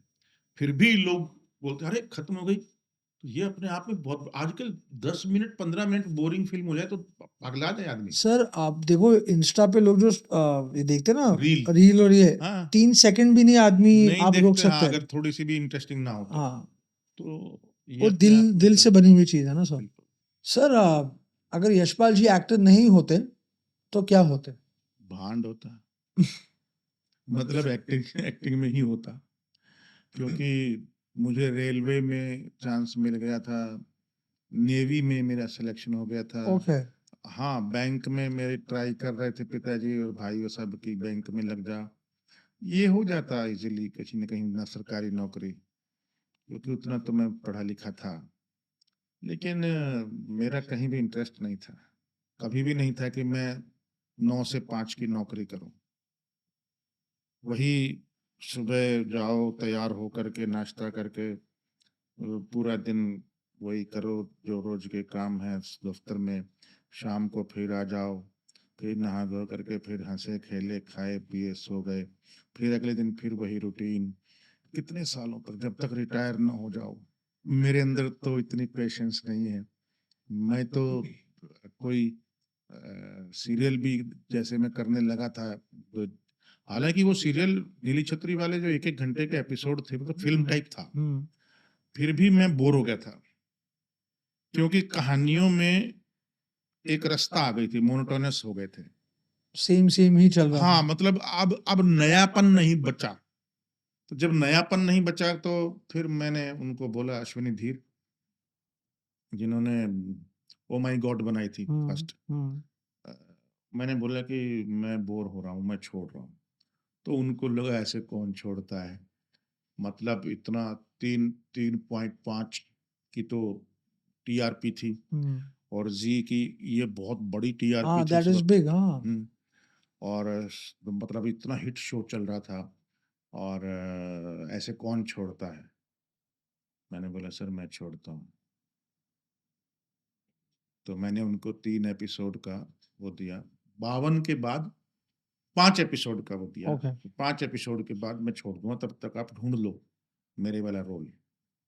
फिर भी लोग बोलते अरे खत्म हो गई, तो ये अपने आप में बहुत आजकल 10 मिनट 15 मिनट बोरिंग फिल्म हो जाए तो पगला जाए आदमी। सर आप देखो इंस्टा पे लोग जो ये देखते हैं ना रील। रील और ये हाँ 3 सेकंड भी नहीं आदमी नहीं आप रोक देखते, हाँ, सकते हैं। अगर थोड़ी सी भी इंटरेस्टिंग ना हो हाँ तो ये वो अपने आप में दिल से बनी हुई चीज है ना सर। बिल्कुल। सर अगर यशपाल जी एक्टर नहीं होते तो क्या होते? भांड होता मतलब एक्टिंग में ही होता, क्योंकि मुझे रेलवे में चांस मिल गया था, नेवी में मेरा सिलेक्शन हो गया था। ओके हाँ बैंक में मेरे ट्राई कर रहे थे पिताजी और भाई और सब की बैंक में लग जा, ये हो जाता इजीली कहीं ना कहीं ना सरकारी नौकरी, क्योंकि उतना तो मैं पढ़ा लिखा था। लेकिन मेरा कहीं भी इंटरेस्ट नहीं था, कभी भी नहीं था कि मैं 9 से 5 की नौकरी करूं। वही सुबह जाओ तैयार हो करके नाश्ता करके पूरा दिन वही करो जो रोज के काम है दफ्तर में, शाम को फिर आ जाओ, फिर नहा धो करके फिर हंसे खेले खाए पिए सो गए, फिर अगले दिन फिर वही रूटीन, कितने सालों तक जब तक रिटायर ना हो जाओ। मेरे अंदर तो इतनी पेशेंस नहीं है, मैं तो कोई सीरियल भी जैसे मैं करने लगा था तो, हालांकि वो सीरियल नीली छतरी वाले जो 1-1 घंटे के एपिसोड थे मतलब फिल्म टाइप था, फिर भी मैं बोर हो गया था, क्योंकि कहानियों में एक रास्ता आ गई थी, मोनोटोनस हो गए थे। सेम ही चल रहा हाँ था। मतलब अब नयापन नहीं बचा, तो जब नयापन नहीं बचा तो फिर मैंने उनको बोला, अश्विनी धीर जिन्होंने ओ माई गॉड बनाई थी फर्स्ट, मैंने बोला कि मैं बोर हो रहा हूँ, मैं छोड़ रहा हूँ। तो उनको लगा ऐसे कौन छोड़ता है, मतलब इतना 3.5 की तो टीआरपी थी और जी की ये बहुत बड़ी टीआरपी हाँ थी दैट उस इज वक्त। बिग। हाँ और मतलब इतना हिट शो चल रहा था और ऐसे कौन छोड़ता है। मैंने बोला सर मैं छोड़ता हूँ। तो मैंने उनको 3 एपिसोड का वो दिया, 52 के बाद 5 एपिसोड का वो दिया। ओके 5 एपिसोड के बाद मैं छोड़ दूंगा, तब तक आप ढूंढ लो मेरे वाला रोल।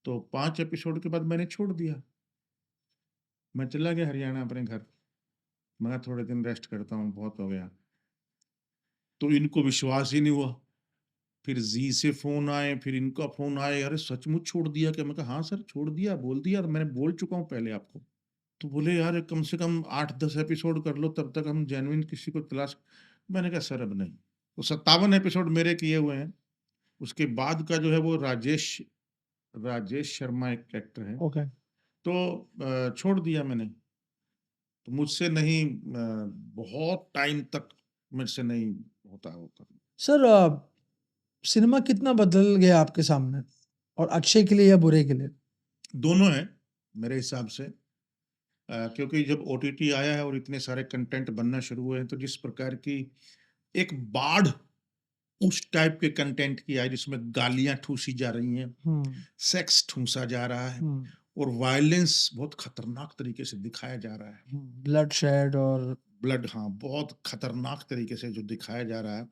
तो 5 एपिसोड के बाद मैंने छोड़ दिया, मैं चला गया हरियाणा अपने घर, मैं थोड़े दिन रेस्ट करता हूँ, बहुत हो गया। तो इनको विश्वास ही नहीं हुआ, फिर जी से फोन आए, फिर इनका फोन आए, अरे सचमुच छोड़ दिया क्या? मैं कहा हाँ सर छोड़ दिया, बोल दिया, मैंने बोल चुका हूँ पहले आपको। तो बोले यार कम से कम 8-10 एपिसोड कर लो, तब तक हम जेन्युइन किसी को तलाश। मैंने कहा सर अब नहीं। तो 57 एपिसोड मेरे किए हुए हैं, उसके बाद का जो है वो राजेश शर्मा एक एक्टर है, ओके तो छोड़ दिया मैंने। तो मुझसे नहीं बहुत टाइम तक मेरे से नहीं होता वो करना। सर सिनेमा कितना बदल गया आपके सामने, और अच्छे के लिए या बुरे के लिए? दोनों है मेरे हिसाब से, क्योंकि जब ओटीटी आया है और इतने सारे कंटेंट बनना शुरू हुए हैं, तो जिस प्रकार की एक बाढ़ उस टाइप के कंटेंट की आई जिसमें गालियां ठूसी जा रही हैं, सेक्स ठूसा जा रहा है और वायलेंस बहुत खतरनाक तरीके से दिखाया जा रहा है, ब्लड शेड और ब्लड, हाँ बहुत खतरनाक तरीके से जो दिखाया जा रहा है।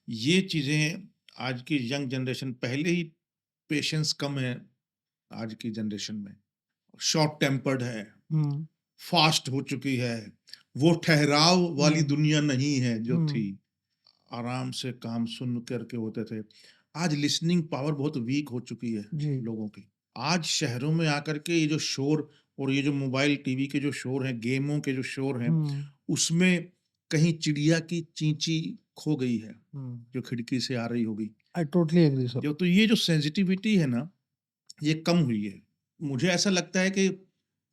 ये चीजें आज की यंग जनरेशन, पहले ही पेशेंस कम है आज की जनरेशन में, शॉर्ट टेम्पर्ड है, फास्ट हो चुकी है, वो ठहराव वाली दुनिया नहीं है जो थी, आराम से काम सुन करके होते थे। आज लिसनिंग पावर बहुत वीक हो चुकी है जी लोगों की। आज शहरों में आकर के ये जो शोर और ये जो मोबाइल टीवी के जो शोर हैं, गेमों के जो शोर हैं, उसमें कहीं चिड़िया की चींची खो गई है जो खिड़की से आ रही होगी। I totally agree sir. जो तो ये जो सेंसिटिविटी है ना, ये कम हुई है। मुझे ऐसा लगता है कि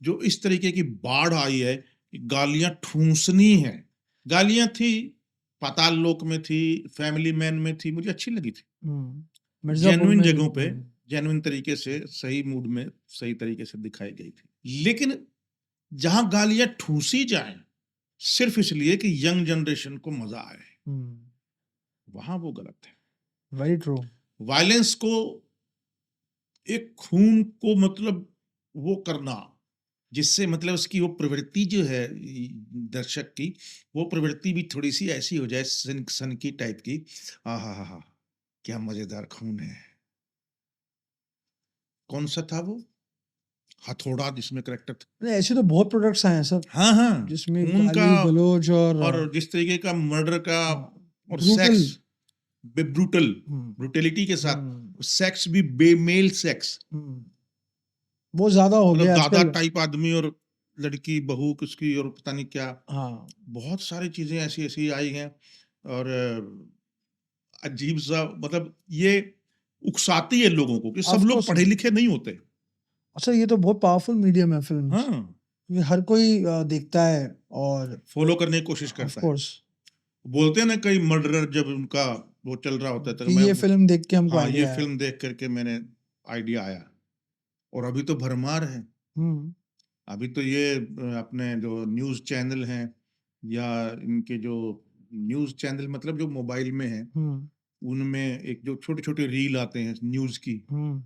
जो इस तरीके की बाढ़ आई है, गालियां ठूसनी है, गालियां थी पाताल लोक में थी, फैमिली मैन में थी, मुझे अच्छी लगी थी, मिर्जापुर जेन्युइन में जगहों पे जेन्युइन तरीके से सही मूड में सही तरीके से दिखाई गई थी। लेकिन जहां गालियां ठूसी जाए सिर्फ इसलिए कि यंग जनरेशन को मजा आए, वहां वो गलत है। Very true. वायलेंस को, एक खून को मतलब वो करना जिससे मतलब उसकी वो प्रवृत्ति जो है दर्शक की, वो प्रवृत्ति भी थोड़ी सी ऐसी हो जाए सन की टाइप की, हा क्या मजेदार खून है, कौन सा था वो हथौड़ा जिसमें करेक्टर था? नहीं, ऐसे तो बहुत प्रोडक्ट्स आए हैं सर, हाँ हाँ, जिसमें उनका गाली गलौज और जिस तरीके का मर्डर का और ब्रूटल। सेक्स ब्रूटल ब्रूटलिटी के साथ सेक्स भी बेमेल सेक्स, वो ज्यादा हो मतलब गया दादा आजकल। टाइप आदमी और लड़की बहू किसकी और पता नहीं क्या, हाँ, बहुत सारी चीजें ऐसी ऐसी आई हैं। और अजीब सा, मतलब ये उकसाती है लोगों को कि सब Of लोग course, पढ़े लिखे नहीं होते। अच्छा ये तो बहुत पावरफुल मीडियम है फिल्म, हाँ, ये हर कोई देखता है और फॉलो करने की कोशिश ऑफ करता है। कोर्स बोलते हैं ना कई मर्डरर, जब उनका वो चल रहा होता है तो कि मैं ये फिल्म देख के हमको हाँ, ये आइडिया है। फिल्म देख करके मैंने आइडिया आया। और अभी तो भरमार है। हम्म, अभी तो ये अपने जो न्यूज़ चैनल हैं या इनके जो न्यूज़ चैनल मतलब जो मोबाइल में हैं, हम्म, उनमें एक जो छोटे छोटे रील आते हैं न्यूज़ की, हम्म,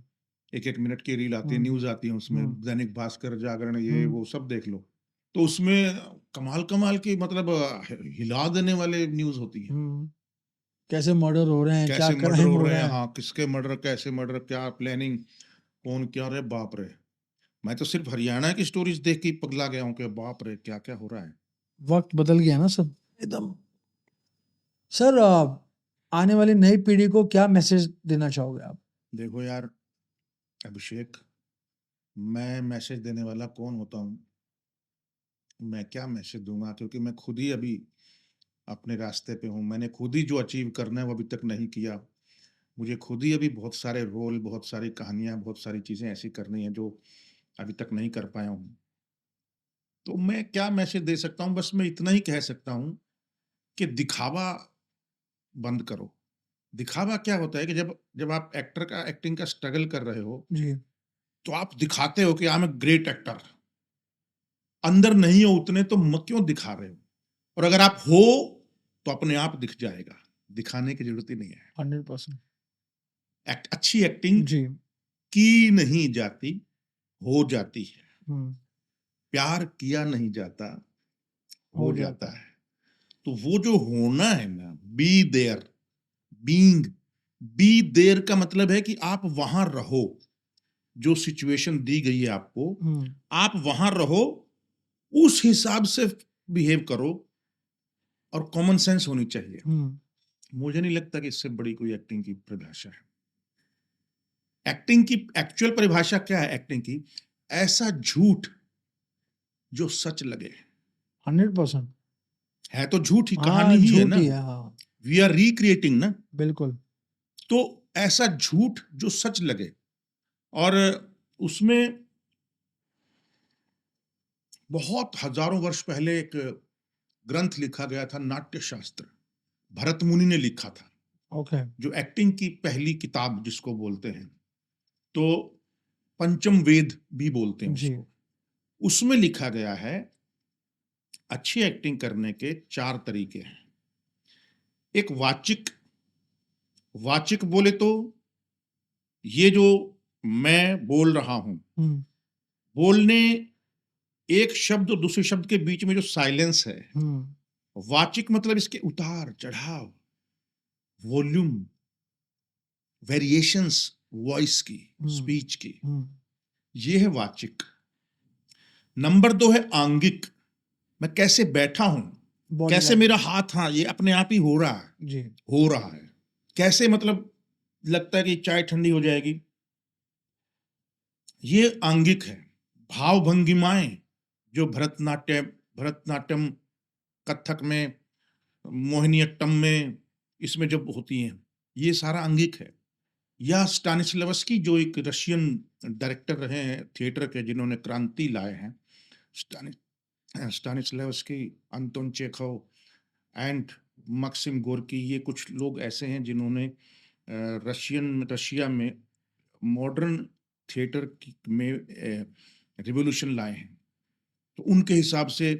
1-1 मिनट की रील आती है, हम्म, न्यूज़ आती है उसमें, हम्म, दैनिक भास्कर, जागरण, ये हम्म, वो सब देख लो। तो उसमें कमाल कमाल की, मतलब हिला देने वाले न्यूज़ होती है। कैसे मर्डर हो रहे हैं, क्या कैसे मर्डर क्राइम हो हो रहे रहा हैं, है। हाँ, किसके मर्डर, कैसे मर्डर, क्या प्लानिंग, कौन क्या रे, बाप रे। मैं तो सिर्फ हरियाणा की स्टोरीज देख के ही पगला गया हूँ कि बाप रे क्या क्या हो रहा है। वक्त बदल गया ना सर एकदम। सर आने वाली नई पीढ़ी को क्या मैसेज देना चाहोगे आप? देखो यार अभिषेक, मैं मैसेज देने वाला कौन होता हूँ? मैं क्या मैसेज दूंगा, क्योंकि मैं खुद ही अभी अपने रास्ते पे हूँ। मैंने खुद ही जो अचीव करना है वो अभी तक नहीं किया। मुझे खुद ही अभी बहुत सारे रोल, बहुत सारी कहानियां, बहुत सारी चीजें ऐसी करनी है जो अभी तक नहीं कर पाया हूँ। तो मैं क्या मैसेज दे सकता हूँ? बस मैं इतना ही कह सकता हूँ कि दिखावा बंद करो। दिखावा क्या होता है कि जब जब आप एक्टर का एक्टिंग का स्ट्रगल कर रहे हो, जी, तो आप दिखाते हो कि I am a great actor, अंदर नहीं हो उतने तो क्यों दिखा रहे हो? और अगर आप हो तो अपने आप दिख जाएगा, दिखाने की जरूरत ही नहीं है। 100%। अच्छी एक्टिंग जी। की नहीं जाती, हो जाती है। हम्म, प्यार किया नहीं जाता, हो हो जाता जाता है। है। तो वो जो होना है ना, be there, being, be there का मतलब है कि आप वहां रहो। जो सिचुएशन दी गई है आपको, आप वहां रहो, उस हिसाब से बिहेव करो, और कॉमन सेंस होनी चाहिए। मुझे नहीं लगता कि इससे बड़ी कोई एक्टिंग की परिभाषा है। एक्टिंग की एक्चुअल परिभाषा क्या है? एक्टिंग की, ऐसा झूठ जो सच लगे। 100%। है तो झूठ ही, कहानी हाँ, ही है झूठ ना, ही है, हाँ, वी आर रिक्रिएटिंग ना। बिल्कुल। तो ऐसा झूठ जो सच लगे। और उसमें बहुत हजारों वर्ष पहले एक ग्रंथ लिखा गया था, नाट्य शास्त्र, भरत मुनि ने लिखा था, ओके। जो एक्टिंग की पहली किताब जिसको बोलते हैं। तो पंचम वेद भी बोलते हैं जी। उसको। उसमें लिखा गया है अच्छी एक्टिंग करने के 4 तरीके हैं। एक वाचिक, वाचिक बोले तो ये जो मैं बोल रहा हूं, हम्म, बोलने एक शब्द और दूसरे शब्द के बीच में जो साइलेंस है, वाचिक मतलब इसके उतार चढ़ाव, वॉल्यूम, वेरिएशंस, वॉइस की, स्पीच की, ये है वाचिक। नंबर 2 है आंगिक, मैं कैसे बैठा हूं, Body कैसे language। मेरा हाथ, हाँ, ये अपने आप ही हो रहा है, जी। हो रहा है, कैसे मतलब लगता है कि चाय ठंडी हो जाएगी, ये आंगिक है। भाव भंगिमाएं जो भरतनाट्यम, कथक में, मोहिनीअट्टम में, इसमें जब होती हैं, ये सारा अंगिक है। या स्टानिस्लावस्की जो एक रशियन डायरेक्टर रहे हैं थिएटर के, जिन्होंने क्रांति लाए हैं, Stanislavski, Anton Chekhov and Maxim Gorky, ये कुछ लोग ऐसे हैं जिन्होंने रशिया में मॉडर्न थिएटर में रिवोल्यूशन लाए हैं। तो उनके हिसाब से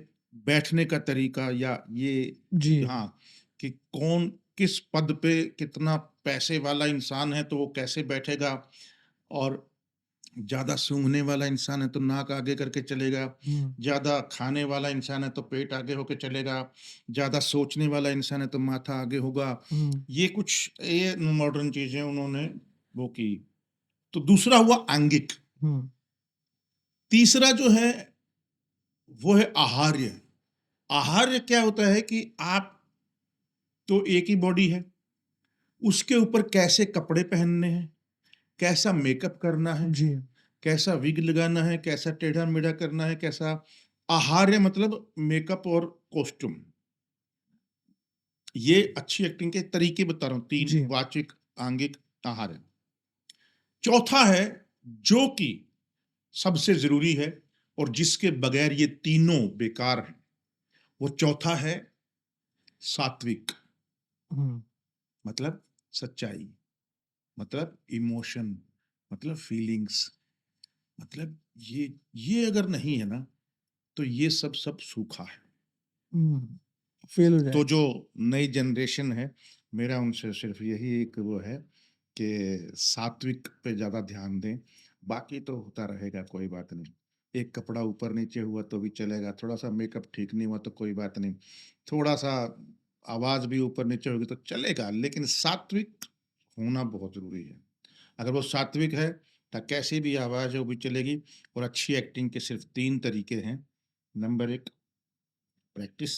बैठने का तरीका, या ये, जी। हाँ, कि कौन किस पद पे, कितना पैसे वाला इंसान है तो वो कैसे बैठेगा, और ज्यादा सूंघने वाला इंसान है तो नाक आगे करके चलेगा, ज्यादा खाने वाला इंसान है तो पेट आगे होके चलेगा, ज्यादा सोचने वाला इंसान है तो माथा आगे होगा। ये कुछ ये मॉडर्न चीजें उन्होंने वो की। तो दूसरा हुआ आंगिक। तीसरा जो है वो है आहार्य। आहार्य क्या होता है कि आप तो एक ही बॉडी है, उसके ऊपर कैसे कपड़े पहनने हैं, कैसा मेकअप करना है, जी। कैसा विग लगाना है, कैसा टेढ़ा मेढ़ा करना है, कैसा। आहार्य मतलब मेकअप और कॉस्ट्यूम। ये अच्छी एक्टिंग के तरीके बता रहा हूं, जी। 3: वाचिक, आंगिक, आहार्य। चौथा है जो कि सबसे जरूरी है और जिसके बगैर ये तीनों बेकार हैं, वो चौथा है सात्विक। मतलब सच्चाई, मतलब इमोशन, मतलब फीलिंग्स, मतलब ये अगर नहीं है ना तो ये सब सूखा है। फेल हो तो जाए। जो नई जनरेशन है, मेरा उनसे सिर्फ यही एक वो है कि सात्विक पे ज़्यादा ध्यान दें। बाकी तो होता रहेगा, कोई बात नहीं। एक कपड़ा ऊपर नीचे हुआ तो भी चलेगा, थोड़ा सा मेकअप ठीक नहीं हुआ तो कोई बात नहीं, थोड़ा सा आवाज़ भी ऊपर नीचे होगी तो चलेगा, लेकिन सात्विक होना बहुत ज़रूरी है। अगर वो सात्विक है तो कैसी भी आवाज़ है वो भी चलेगी। और अच्छी एक्टिंग के सिर्फ 3 तरीके हैं। Number 1 practice,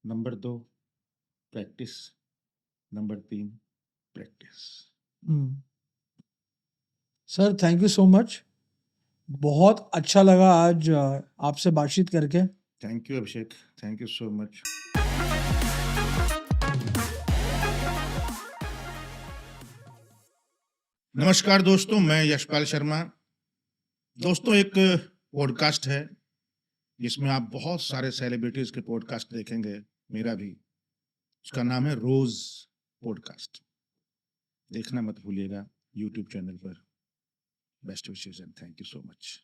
number 2 practice, number 3 practice. Sir thank you so much, बहुत अच्छा लगा आज आपसे बातचीत करके। Thank you Abhishek, thank you so much. नमस्कार दोस्तों, मैं यशपाल शर्मा। दोस्तों, एक पॉडकास्ट है जिसमें आप बहुत सारे सेलिब्रिटीज के पॉडकास्ट देखेंगे, मेरा भी। उसका नाम है रोज पॉडकास्ट। देखना मत भूलिएगा यूट्यूब चैनल पर। Best wishes and thank you so much.